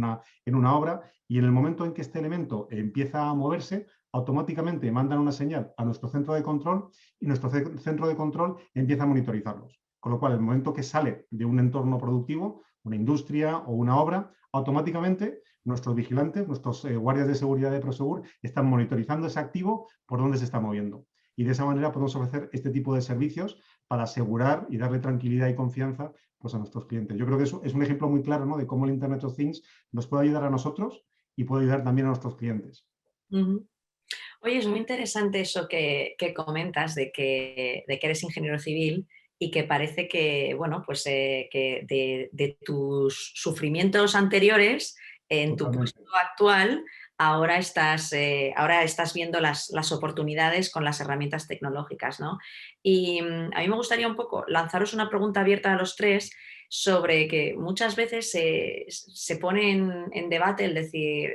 [SPEAKER 5] una obra, y en el momento en que este elemento empieza a moverse, automáticamente mandan una señal a nuestro centro de control y nuestro centro de control empieza a monitorizarlos. Con lo cual, el momento que sale de un entorno productivo, una industria o una obra, automáticamente nuestros vigilantes, nuestros guardias de seguridad de Prosegur están monitorizando ese activo por dónde se está moviendo. Y de esa manera podemos ofrecer este tipo de servicios para asegurar y darle tranquilidad y confianza pues, a nuestros clientes. Yo creo que eso es un ejemplo muy claro, ¿no? De cómo el Internet of Things nos puede ayudar a nosotros y puede ayudar también a nuestros clientes.
[SPEAKER 2] Oye, es muy interesante eso que comentas de que eres ingeniero civil y que parece que, bueno, pues que de tus sufrimientos anteriores en tu
[SPEAKER 5] Totalmente.
[SPEAKER 2] puesto actual, ahora estás viendo las oportunidades con las herramientas tecnológicas, ¿no? Y a mí me gustaría un poco lanzaros una pregunta abierta a los tres sobre que muchas veces se pone en debate el decir,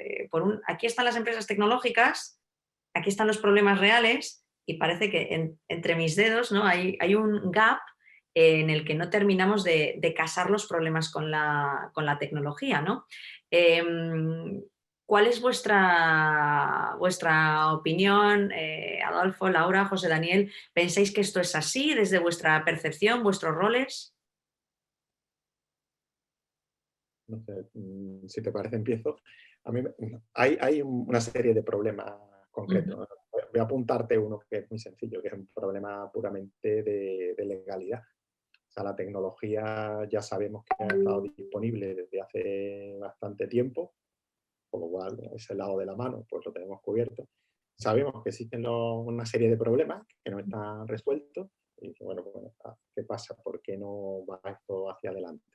[SPEAKER 2] aquí están las empresas tecnológicas, aquí están los problemas reales, y parece que entre mis dedos, ¿no? hay un gap en el que no terminamos de casar los problemas con la tecnología, ¿no? ¿Cuál es vuestra opinión, Adolfo, Laura, José Daniel? ¿Pensáis que esto es así desde vuestra percepción, vuestros roles?
[SPEAKER 3] No sé, si te parece empiezo. A mí hay una serie de problemas concretos. voy a apuntarte uno que es muy sencillo, que es un problema puramente de legalidad. O sea, la tecnología ya sabemos que ha estado disponible desde hace bastante tiempo, por lo cual ese lado de la mano pues lo tenemos cubierto. Sabemos que existen una serie de problemas que no están resueltos y bueno, ¿qué pasa? ¿Por qué no va esto hacia adelante?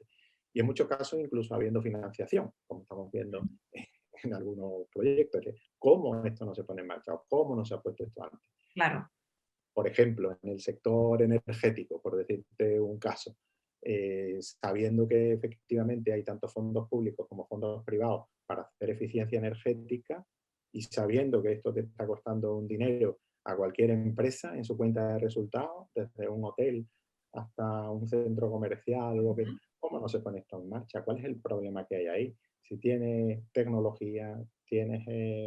[SPEAKER 3] Y en muchos casos incluso habiendo financiación, como estamos viendo en algunos proyectos. ¿Cómo esto no se pone en marcha? ¿O cómo no se ha puesto esto antes?
[SPEAKER 2] Claro.
[SPEAKER 3] Por ejemplo, en el sector energético, por decirte un caso, sabiendo que efectivamente hay tanto fondos públicos como fondos privados para hacer eficiencia energética y sabiendo que esto te está costando un dinero a cualquier empresa en su cuenta de resultados, desde un hotel hasta un centro comercial, ¿cómo no se pone esto en marcha? ¿Cuál es el problema que hay ahí? Si tienes tecnología, tienes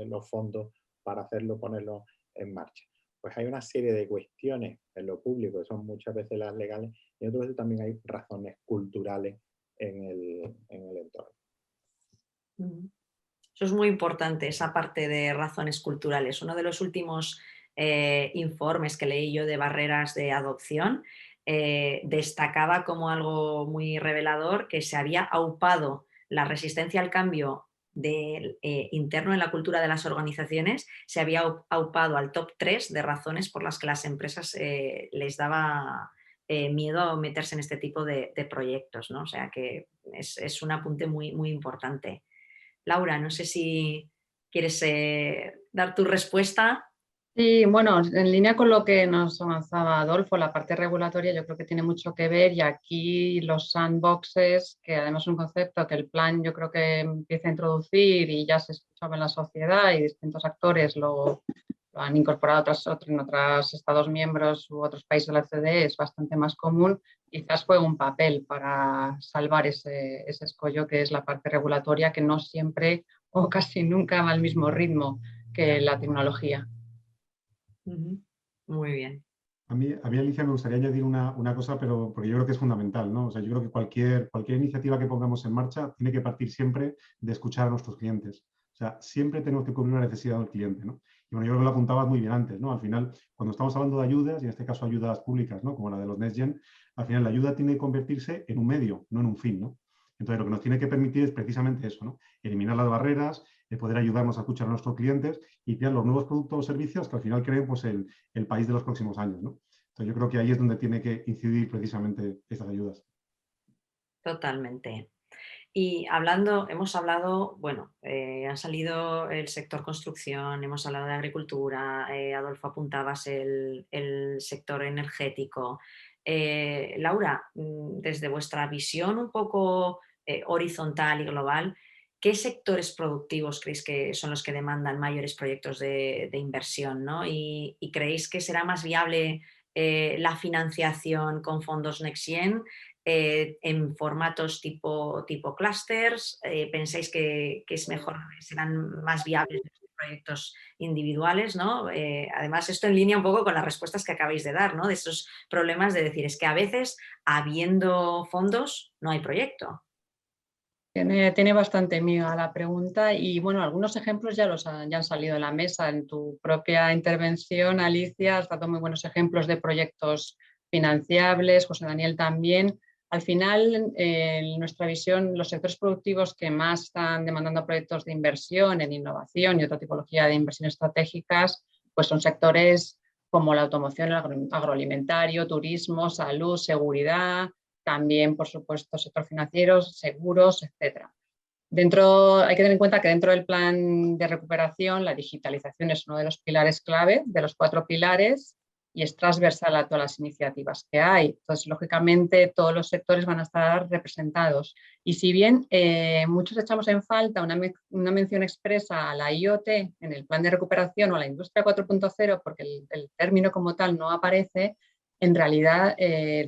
[SPEAKER 3] los fondos para hacerlo, ponerlo en marcha. Pues hay una serie de cuestiones en lo público que son muchas veces las legales y otras veces también hay razones culturales en el entorno.
[SPEAKER 2] Eso es muy importante, esa parte de razones culturales. Uno de los últimos informes que leí yo de barreras de adopción destacaba como algo muy revelador que se había aupado la resistencia al cambio interno en la cultura de las organizaciones, se había aupado al top 3 de razones por las que las empresas les daba miedo meterse en este tipo de proyectos, ¿no? O sea que es un apunte muy, muy importante. Laura, no sé si quieres dar tu respuesta.
[SPEAKER 4] Sí, bueno, en línea con lo que nos avanzaba Adolfo, la parte regulatoria yo creo que tiene mucho que ver y aquí los sandboxes, que además es un concepto que el plan yo creo que empieza a introducir y ya se escuchaba en la sociedad y distintos actores lo han incorporado en otros Estados miembros u otros países de la OCDE, es bastante más común, quizás juega un papel para salvar ese escollo que es la parte regulatoria que no siempre o casi nunca va al mismo ritmo que la tecnología.
[SPEAKER 2] Muy bien.
[SPEAKER 5] A mí, Alicia, me gustaría añadir una cosa, pero porque yo creo que es fundamental, ¿no? O sea, yo creo que cualquier iniciativa que pongamos en marcha tiene que partir siempre de escuchar a nuestros clientes. O sea, siempre tenemos que cubrir una necesidad del cliente, ¿no? Y bueno, yo creo que lo apuntabas muy bien antes, ¿no? Al final, cuando estamos hablando de ayudas, y en este caso ayudas públicas, ¿no? Como la de los NextGen, al final la ayuda tiene que convertirse en un medio, no en un fin, ¿no? Entonces, lo que nos tiene que permitir es precisamente eso, ¿no? Eliminar las barreras, poder ayudarnos a escuchar a nuestros clientes y crear los nuevos productos o servicios que al final creen pues, el país de los próximos años, ¿no? Entonces, yo creo que ahí es donde tiene que incidir precisamente estas ayudas.
[SPEAKER 2] Totalmente. Y hemos hablado, bueno, ha salido el sector construcción, hemos hablado de agricultura, Adolfo, apuntabas el sector energético. Laura, desde vuestra visión un poco horizontal y global, ¿qué sectores productivos creéis que son los que demandan mayores proyectos de inversión, ¿no? ¿Y creéis que será más viable la financiación con fondos NextGen? En formatos tipo clusters, pensáis que es mejor, serán más viables los proyectos individuales, ¿no? Además, esto en línea un poco con las respuestas que acabáis de dar, ¿no? De esos problemas de decir, es que a veces, habiendo fondos, no hay proyecto.
[SPEAKER 4] Tiene bastante miga la pregunta y bueno, algunos ejemplos ya han salido de la mesa. En tu propia intervención, Alicia, has dado muy buenos ejemplos de proyectos financiables, José Daniel también. Al final, en nuestra visión, los sectores productivos que más están demandando proyectos de inversión en innovación y otra tipología de inversión estratégicas, pues son sectores como la automoción, el agroalimentario, turismo, salud, seguridad, también, por supuesto, sector financiero, seguros, etc. Hay que tener en cuenta que dentro del plan de recuperación la digitalización es uno de los pilares clave, de los 4 pilares, y es transversal a todas las iniciativas que hay. Entonces, lógicamente, todos los sectores van a estar representados. Y si bien muchos echamos en falta una mención expresa a la IoT en el plan de recuperación o a la industria 4.0, porque el término como tal no aparece, en realidad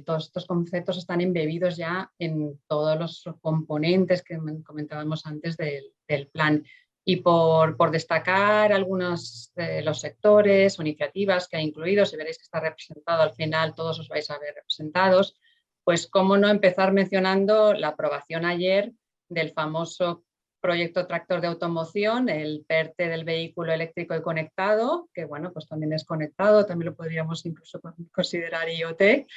[SPEAKER 4] todos estos conceptos están embebidos ya en todos los componentes que comentábamos antes del plan. Y por destacar algunos de los sectores o iniciativas que ha incluido, si veréis que está representado al final, todos os vais a ver representados, pues cómo no empezar mencionando la aprobación ayer del famoso proyecto tractor de automoción, el PERTE del vehículo eléctrico y conectado, que bueno, pues también es conectado, también lo podríamos incluso considerar IoT,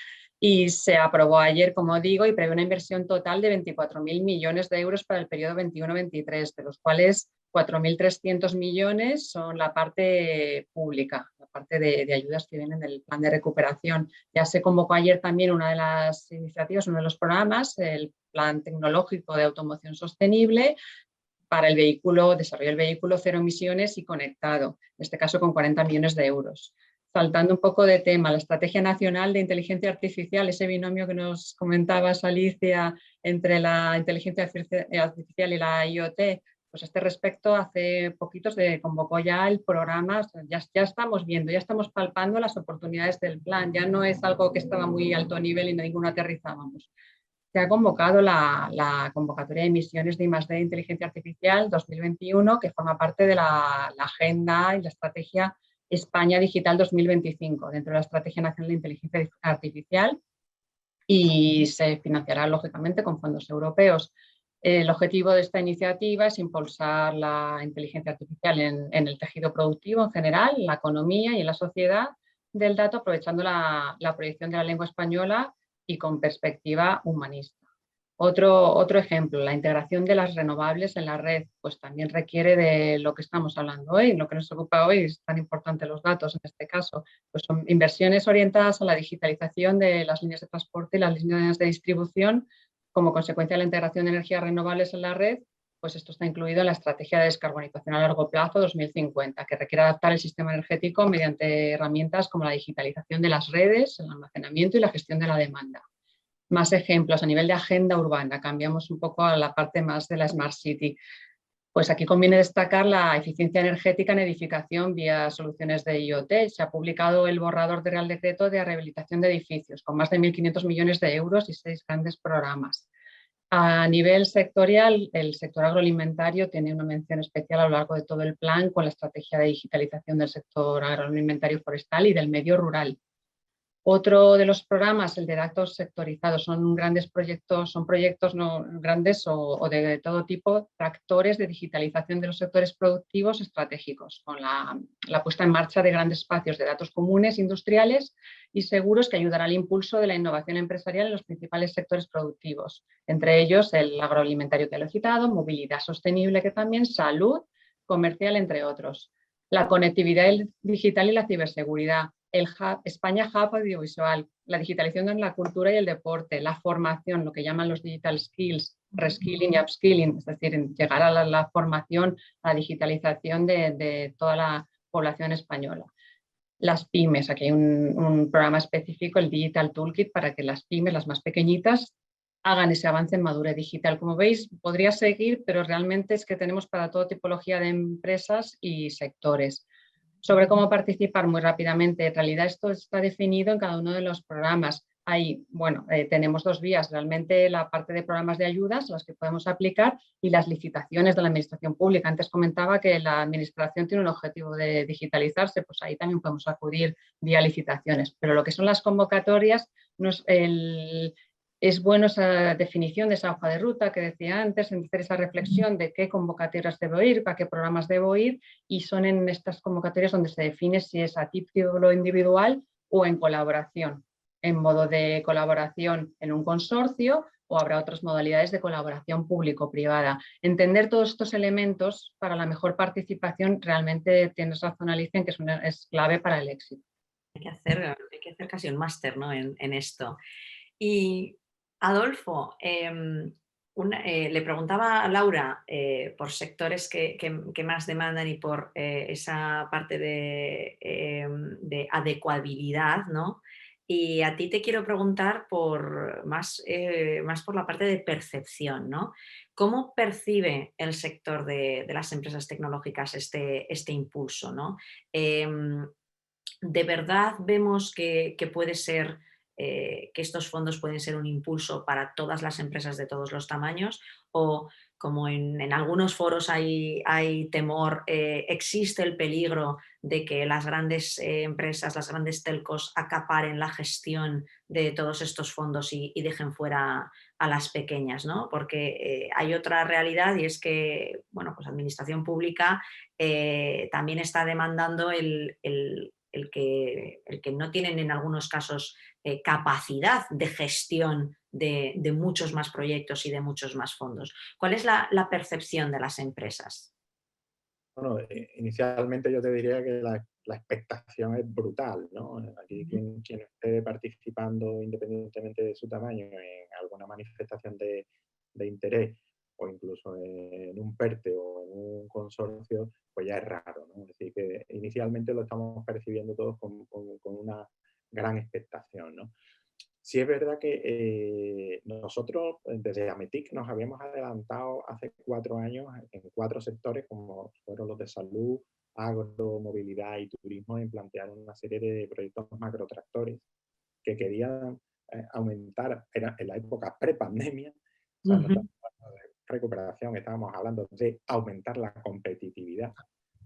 [SPEAKER 4] y se aprobó ayer, como digo, y prevé una inversión total de 24.000 millones de euros para el periodo 21-23, de los cuales 4.300 millones son la parte pública, la parte de ayudas que vienen del plan de recuperación. Ya se convocó ayer también una de las iniciativas, uno de los programas, el Plan Tecnológico de Automoción Sostenible, para el vehículo, desarrollo del vehículo cero emisiones y conectado, en este caso con 40 millones de euros. Saltando un poco de tema, la Estrategia Nacional de Inteligencia Artificial, ese binomio que nos comentabas, Alicia, entre la inteligencia artificial y la IoT, pues a este respecto, hace poquito se convocó ya el programa, ya estamos viendo, ya estamos palpando las oportunidades del plan, ya no es algo que estaba muy alto nivel y ninguno aterrizábamos. Se ha convocado la convocatoria de emisiones de I+D de Inteligencia Artificial 2021, que forma parte de la agenda y la estrategia España Digital 2025, dentro de la Estrategia Nacional de Inteligencia Artificial, y se financiará, lógicamente, con fondos europeos. El objetivo de esta iniciativa es impulsar la inteligencia artificial en el tejido productivo en general, en la economía y en la sociedad del dato, aprovechando la proyección de la lengua española y con perspectiva humanista. Otro ejemplo, la integración de las renovables en la red, pues también requiere de lo que estamos hablando hoy, lo que nos ocupa hoy, es tan importante los datos en este caso, pues son inversiones orientadas a la digitalización de las líneas de transporte y las líneas de distribución como consecuencia de la integración de energías renovables en la red. Pues esto está incluido en la Estrategia de Descarbonización a Largo Plazo 2050, que requiere adaptar el sistema energético mediante herramientas como la digitalización de las redes, el almacenamiento y la gestión de la demanda. Más ejemplos a nivel de agenda urbana, cambiamos un poco a la parte más de la Smart City. Pues aquí conviene destacar la eficiencia energética en edificación vía soluciones de IoT. Se ha publicado el borrador de Real Decreto de rehabilitación de edificios con más de 1.500 millones de euros y 6 grandes programas. A nivel sectorial, el sector agroalimentario tiene una mención especial a lo largo de todo el plan con la estrategia de digitalización del sector agroalimentario forestal y del medio rural. Otro de los programas, el de datos sectorizados, son grandes proyectos, son proyectos no grandes o de todo tipo, tractores de digitalización de los sectores productivos estratégicos, con la puesta en marcha de grandes espacios de datos comunes, industriales y seguros que ayudará al impulso de la innovación empresarial en los principales sectores productivos, entre ellos el agroalimentario que lo he citado, movilidad sostenible que también, salud, comercial, entre otros. La conectividad digital y la ciberseguridad, el hub, España Hub Audiovisual, la digitalización en la cultura y el deporte, la formación, lo que llaman los digital skills, reskilling y upskilling, es decir, llegar a la formación, a la digitalización de toda la población española. Las pymes, aquí hay un programa específico, el Digital Toolkit, para que las pymes, las más pequeñitas, hagan ese avance en madurez digital. Como veis, podría seguir, pero realmente es que tenemos para toda tipología de empresas y sectores. Sobre cómo participar muy rápidamente, en realidad esto está definido en cada uno de los programas. Ahí, bueno, tenemos dos vías, realmente la parte de programas de ayudas, las que podemos aplicar, y las licitaciones de la administración pública. Antes comentaba que la administración tiene un objetivo de digitalizarse, pues ahí también podemos acudir vía licitaciones. Pero lo que son las convocatorias, es bueno esa definición de esa hoja de ruta que decía antes, hacer esa reflexión de qué convocatorias debo ir, para qué programas debo ir, y son en estas convocatorias donde se define si es a título individual o en colaboración, en modo de colaboración en un consorcio, o habrá otras modalidades de colaboración público-privada. Entender todos estos elementos para la mejor participación, realmente tienes razón, Alicia, en que es clave para el éxito.
[SPEAKER 2] Hay que hacer casi un máster, ¿no? en esto. Y Adolfo, le preguntaba a Laura por sectores que más demandan y por esa parte de adecuabilidad, ¿no? Y a ti te quiero preguntar más por la parte de percepción, ¿no? ¿Cómo percibe el sector de las empresas tecnológicas este impulso, ¿no? ¿De verdad vemos que puede ser que estos fondos pueden ser un impulso para todas las empresas de todos los tamaños, o como en algunos foros hay temor, existe el peligro de que las grandes empresas, las grandes telcos acaparen la gestión de todos estos fondos y dejen fuera a las pequeñas, ¿no? Porque hay otra realidad y es que, bueno, pues administración pública también está demandando el que no tienen en algunos casos capacidad de gestión de muchos más proyectos y de muchos más fondos. ¿Cuál es la percepción de las empresas?
[SPEAKER 3] Bueno, inicialmente yo te diría que la expectación es brutal, ¿no? Aquí quien esté participando, independientemente de su tamaño, en alguna manifestación de interés o incluso en un PERTE o en un consorcio, pues ya es raro, ¿no? Es decir, que inicialmente lo estamos percibiendo todos con una gran expectación, ¿no? Sí es verdad que nosotros desde Ametic nos habíamos adelantado hace 4 años en 4 sectores como fueron los de salud, agro, movilidad y turismo en plantear una serie de proyectos macrotractores que querían aumentar, era en la época pre-pandemia, o sea, no estamos hablando de recuperación, estábamos hablando de aumentar la competitividad,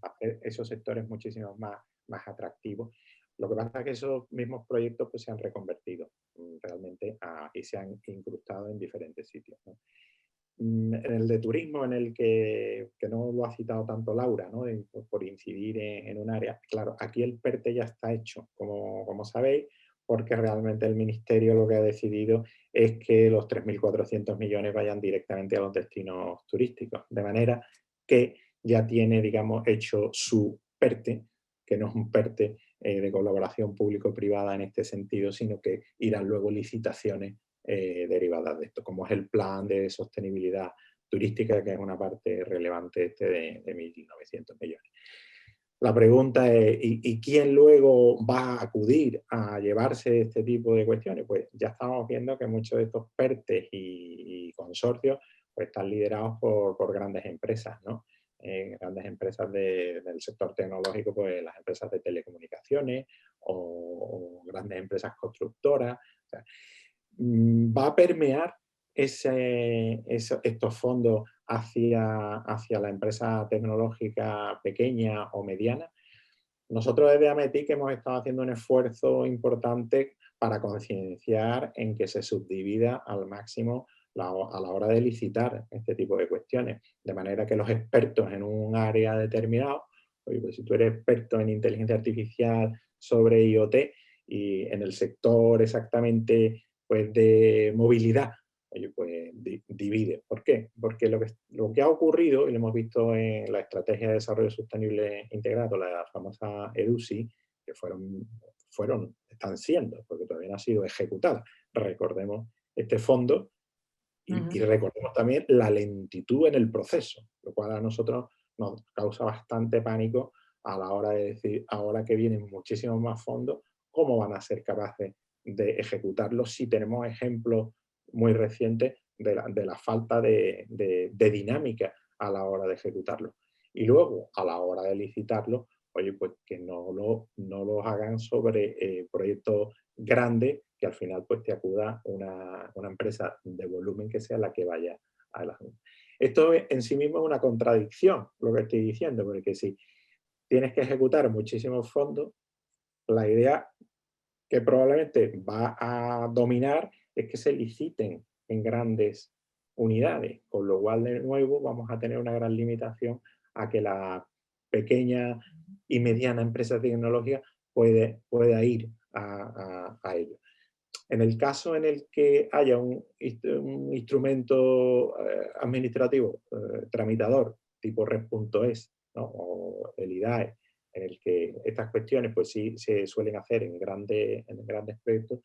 [SPEAKER 3] hacer esos sectores muchísimo más atractivos. Lo que pasa es que esos mismos proyectos pues, se han reconvertido realmente y se han incrustado en diferentes sitios, ¿no? En el de turismo, en el que no lo ha citado tanto Laura, ¿no? Por incidir en un área, claro, aquí el PERTE ya está hecho, como sabéis, porque realmente el Ministerio lo que ha decidido es que los 3.400 millones vayan directamente a los destinos turísticos, de manera que ya tiene, digamos, hecho su PERTE, que no es un PERTE de colaboración público-privada en este sentido, sino que irán luego licitaciones derivadas de esto, como es el plan de sostenibilidad turística, que es una parte relevante de 1.900 millones. La pregunta es, ¿y quién luego va a acudir a llevarse este tipo de cuestiones? Pues ya estamos viendo que muchos de estos PERTES y consorcios pues, están liderados por grandes empresas, ¿no? Grandes empresas del sector tecnológico, pues las empresas de telecomunicaciones o grandes empresas constructoras. O sea, va a permear estos fondos hacia la empresa tecnológica pequeña o mediana. Nosotros desde Ametic hemos estado haciendo un esfuerzo importante para concienciar en que se subdivida al máximo a la hora de licitar este tipo de cuestiones, de manera que los expertos en un área determinado, oye, pues si tú eres experto en inteligencia artificial sobre IoT y en el sector exactamente pues, de movilidad, oye, pues divide. ¿Por qué? Porque lo que ha ocurrido, y lo hemos visto en la Estrategia de Desarrollo Sostenible Integrado, la famosa EDUSI, que están siendo, porque todavía no ha sido ejecutada. Recordemos este fondo y recordemos también la lentitud en el proceso, lo cual a nosotros nos causa bastante pánico a la hora de decir, ahora que vienen muchísimos más fondos, ¿cómo van a ser capaces de ejecutarlos si tenemos ejemplos muy recientes de la falta de dinámica a la hora de ejecutarlo? Y luego, a la hora de licitarlo, oye, pues que no los hagan sobre proyectos grandes que al final pues te acuda una empresa de volumen que sea la que vaya a la Junta. Esto en sí mismo es una contradicción, lo que estoy diciendo, porque si tienes que ejecutar muchísimos fondos, la idea que probablemente va a dominar es que se liciten en grandes unidades, con lo cual de nuevo vamos a tener una gran limitación a que la pequeña y mediana empresa tecnológica pueda ir a ello. En el caso en el que haya un instrumento administrativo tramitador tipo red.es, ¿no? O el IDAE, en el que estas cuestiones pues sí se suelen hacer en grandes proyectos,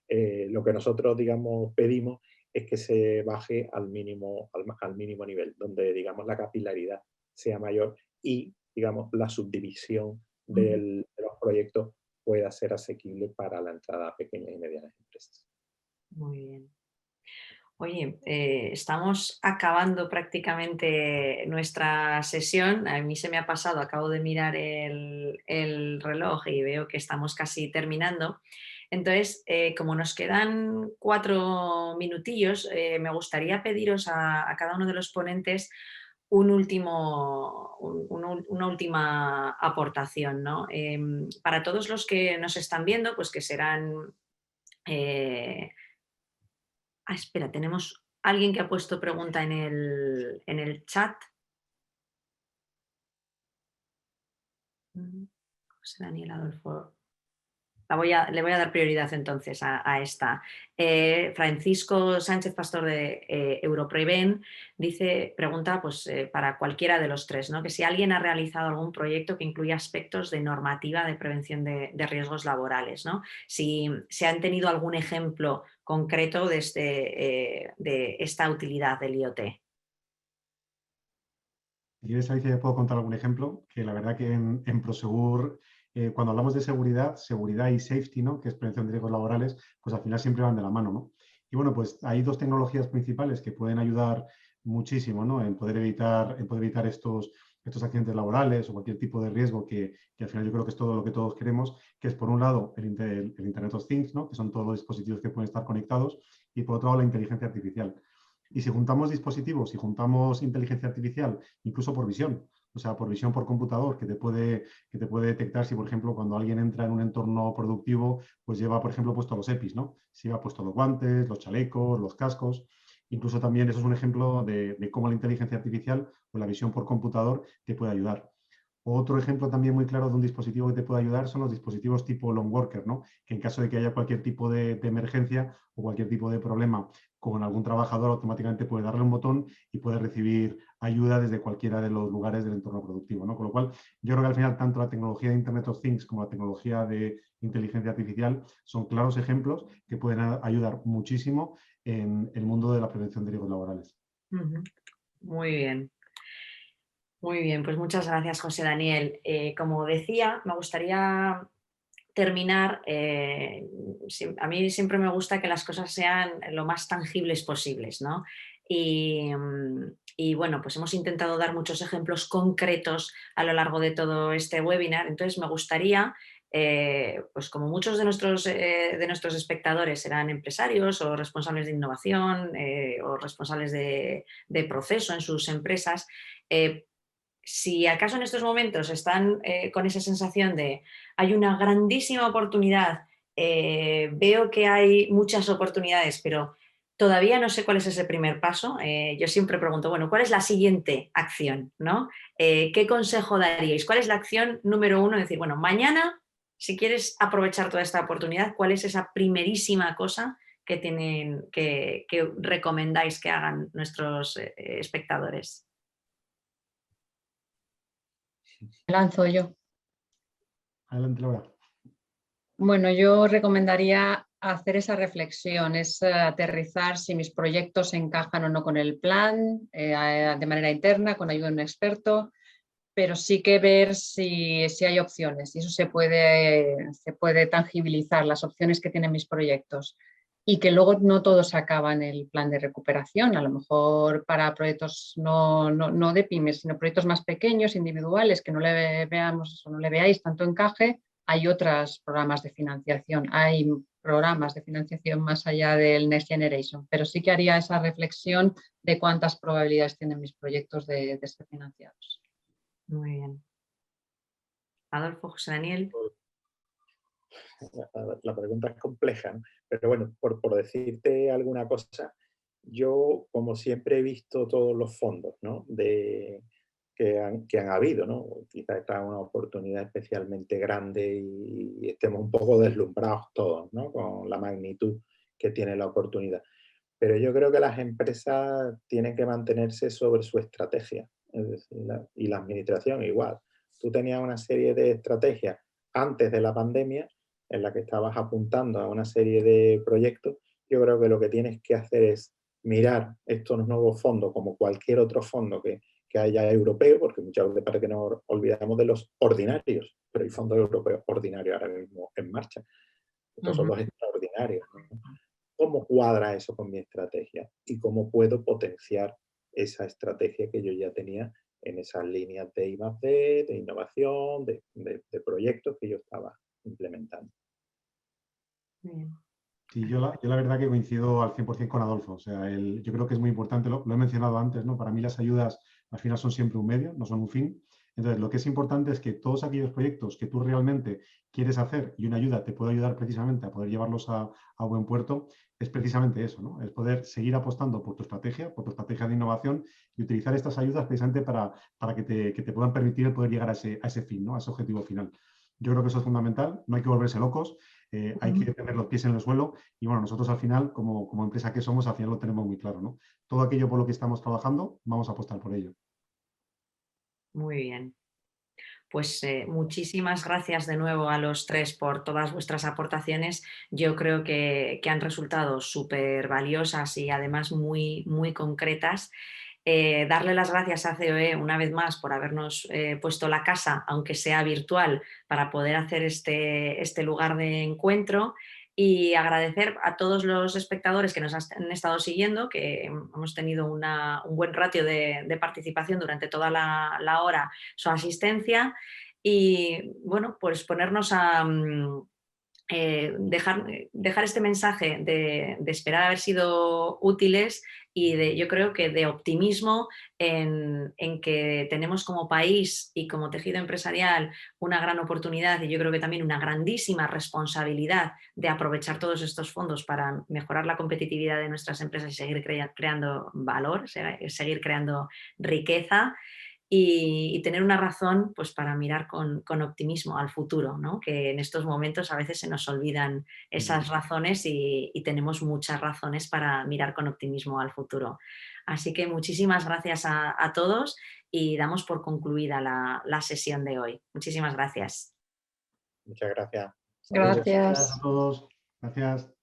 [SPEAKER 3] lo que nosotros digamos pedimos es que se baje al mínimo nivel, donde digamos la capilaridad sea mayor y digamos la subdivisión de los proyectos pueda ser asequible para la entrada a pequeñas y medianas empresas.
[SPEAKER 2] Muy bien. Oye, estamos acabando prácticamente nuestra sesión. A mí se me ha pasado, acabo de mirar el reloj y veo que estamos casi terminando. Entonces, como nos quedan 4 minutillos, me gustaría pediros a cada uno de los ponentes una última aportación, ¿no? Para todos los que nos están viendo, pues que serán... espera, tenemos alguien que ha puesto pregunta en el chat. José Daniel Adolfo. Le voy a dar prioridad entonces a esta. Francisco Sánchez Pastor de Europreven pregunta pues, para cualquiera de los tres, ¿no? Que si alguien ha realizado algún proyecto que incluya aspectos de normativa de prevención de riesgos laborales, ¿no? Si han tenido algún ejemplo concreto de esta utilidad del IoT.
[SPEAKER 5] Si quieres, Alicia, yo puedo contar algún ejemplo, que la verdad que en Prosegur, cuando hablamos de seguridad y safety, ¿no? Que es prevención de riesgos laborales, pues al final siempre van de la mano, ¿no? Y bueno, pues hay dos tecnologías principales que pueden ayudar muchísimo, ¿no? En poder evitar estos accidentes laborales o cualquier tipo de riesgo que al final yo creo que es todo lo que todos queremos, que es por un lado el Internet of Things, ¿no? Que son todos los dispositivos que pueden estar conectados, y por otro lado la inteligencia artificial. Y si juntamos dispositivos, si juntamos inteligencia artificial, incluso por visión, o sea, por visión por computador, que te puede detectar si, por ejemplo, cuando alguien entra en un entorno productivo, pues lleva, por ejemplo, puesto los EPIs, ¿no? Si lleva puesto los guantes, los chalecos, los cascos. Incluso también eso es un ejemplo de cómo la inteligencia artificial o la visión por computador te puede ayudar. Otro ejemplo también muy claro de un dispositivo que te puede ayudar son los dispositivos tipo Lone Worker, ¿no? Que en caso de que haya cualquier tipo de emergencia o cualquier tipo de problema con algún trabajador, automáticamente puede darle un botón y puede recibir ayuda desde cualquiera de los lugares del entorno productivo, ¿no? Con lo cual, yo creo que al final tanto la tecnología de Internet of Things como la tecnología de inteligencia artificial son claros ejemplos que pueden ayudar muchísimo en el mundo de la prevención de riesgos laborales.
[SPEAKER 2] Muy bien. Muy bien, pues muchas gracias, José Daniel. Como decía, me gustaría terminar. A mí siempre me gusta que las cosas sean lo más tangibles posibles, ¿no? Y bueno, pues hemos intentado dar muchos ejemplos concretos a lo largo de todo este webinar. Entonces me gustaría, pues como muchos de nuestros espectadores serán empresarios o responsables de innovación o responsables de proceso en sus empresas, si acaso en estos momentos están con esa sensación de hay una grandísima oportunidad, veo que hay muchas oportunidades, pero todavía no sé cuál es ese primer paso, yo siempre pregunto, bueno, ¿cuál es la siguiente acción? ¿No? ¿Qué consejo daríais? ¿Cuál es la acción número 1? Decir, bueno, mañana, si quieres aprovechar toda esta oportunidad, ¿cuál es esa primerísima cosa que recomendáis que hagan nuestros espectadores?
[SPEAKER 4] Lanzo yo.
[SPEAKER 5] Adelante, Laura.
[SPEAKER 4] Bueno, yo recomendaría hacer esa reflexión, es aterrizar si mis proyectos encajan o no con el plan, de manera interna, con ayuda de un experto, pero sí que ver si hay opciones, y eso se puede tangibilizar, las opciones que tienen mis proyectos. Y que luego no todo se acaba en el plan de recuperación, a lo mejor para proyectos no de pymes, sino proyectos más pequeños, individuales, que no le veamos o no le veáis tanto encaje. Hay otros programas de financiación, hay programas de financiación más allá del Next Generation, pero sí que haría esa reflexión de cuántas probabilidades tienen mis proyectos de ser financiados.
[SPEAKER 2] Muy bien. Adolfo, José Daniel.
[SPEAKER 3] La pregunta es compleja, ¿no? Pero bueno, por decirte alguna cosa, yo como siempre he visto todos los fondos, ¿no? que han habido, ¿no? Quizás esta es una oportunidad especialmente grande y estemos un poco deslumbrados todos, ¿no? Con la magnitud que tiene la oportunidad. Pero yo creo que las empresas tienen que mantenerse sobre su estrategia, es decir, y la administración igual. Tú tenías una serie de estrategias antes de la pandemia en la que estabas apuntando a una serie de proyectos. Yo creo que lo que tienes que hacer es mirar estos nuevos fondos como cualquier otro fondo que haya europeo, porque muchas veces parece que nos olvidamos de los ordinarios, pero hay fondos europeos ordinarios ahora mismo en marcha. Estos son los extraordinarios, ¿no? ¿Cómo cuadra eso con mi estrategia? ¿Y cómo puedo potenciar esa estrategia que yo ya tenía en esas líneas de I+D, de innovación, de proyectos que yo estaba implementando?
[SPEAKER 2] Bien.
[SPEAKER 5] Sí, yo la verdad que coincido al 100% con Adolfo. O sea, yo creo que es muy importante, lo he mencionado antes, ¿no? Para mí las ayudas al final son siempre un medio, no son un fin. Entonces, lo que es importante es que todos aquellos proyectos que tú realmente quieres hacer y una ayuda te puede ayudar precisamente a poder llevarlos a buen puerto, es precisamente eso, ¿no? Es poder seguir apostando por tu estrategia de innovación y utilizar estas ayudas precisamente para que te puedan permitir el poder llegar a ese fin, ¿no? A ese objetivo final. Yo creo que eso es fundamental, no hay que volverse locos. Hay que tener los pies en el suelo y bueno, nosotros al final, como empresa que somos, al final lo tenemos muy claro, ¿no? Todo aquello por lo que estamos trabajando, vamos a apostar por ello.
[SPEAKER 2] Muy bien. Pues muchísimas gracias de nuevo a los tres por todas vuestras aportaciones. Yo creo que han resultado súper valiosas y además muy, muy concretas. Darle las gracias a COE una vez más por habernos puesto la casa, aunque sea virtual, para poder hacer este lugar de encuentro, y agradecer a todos los espectadores que nos han estado siguiendo, que hemos tenido un buen ratio de participación durante toda la hora, su asistencia, y bueno, pues ponernos a... dejar este mensaje de esperar haber sido útiles y yo creo que de optimismo en que tenemos como país y como tejido empresarial una gran oportunidad, y yo creo que también una grandísima responsabilidad de aprovechar todos estos fondos para mejorar la competitividad de nuestras empresas y seguir creando valor, seguir creando riqueza. Y tener una razón, pues, para mirar con optimismo al futuro, ¿no? Que en estos momentos a veces se nos olvidan esas razones y tenemos muchas razones para mirar con optimismo al futuro. Así que muchísimas gracias a todos y damos por concluida la sesión de hoy. Muchísimas gracias.
[SPEAKER 3] Muchas gracias.
[SPEAKER 4] Gracias.
[SPEAKER 5] Gracias a todos. Gracias.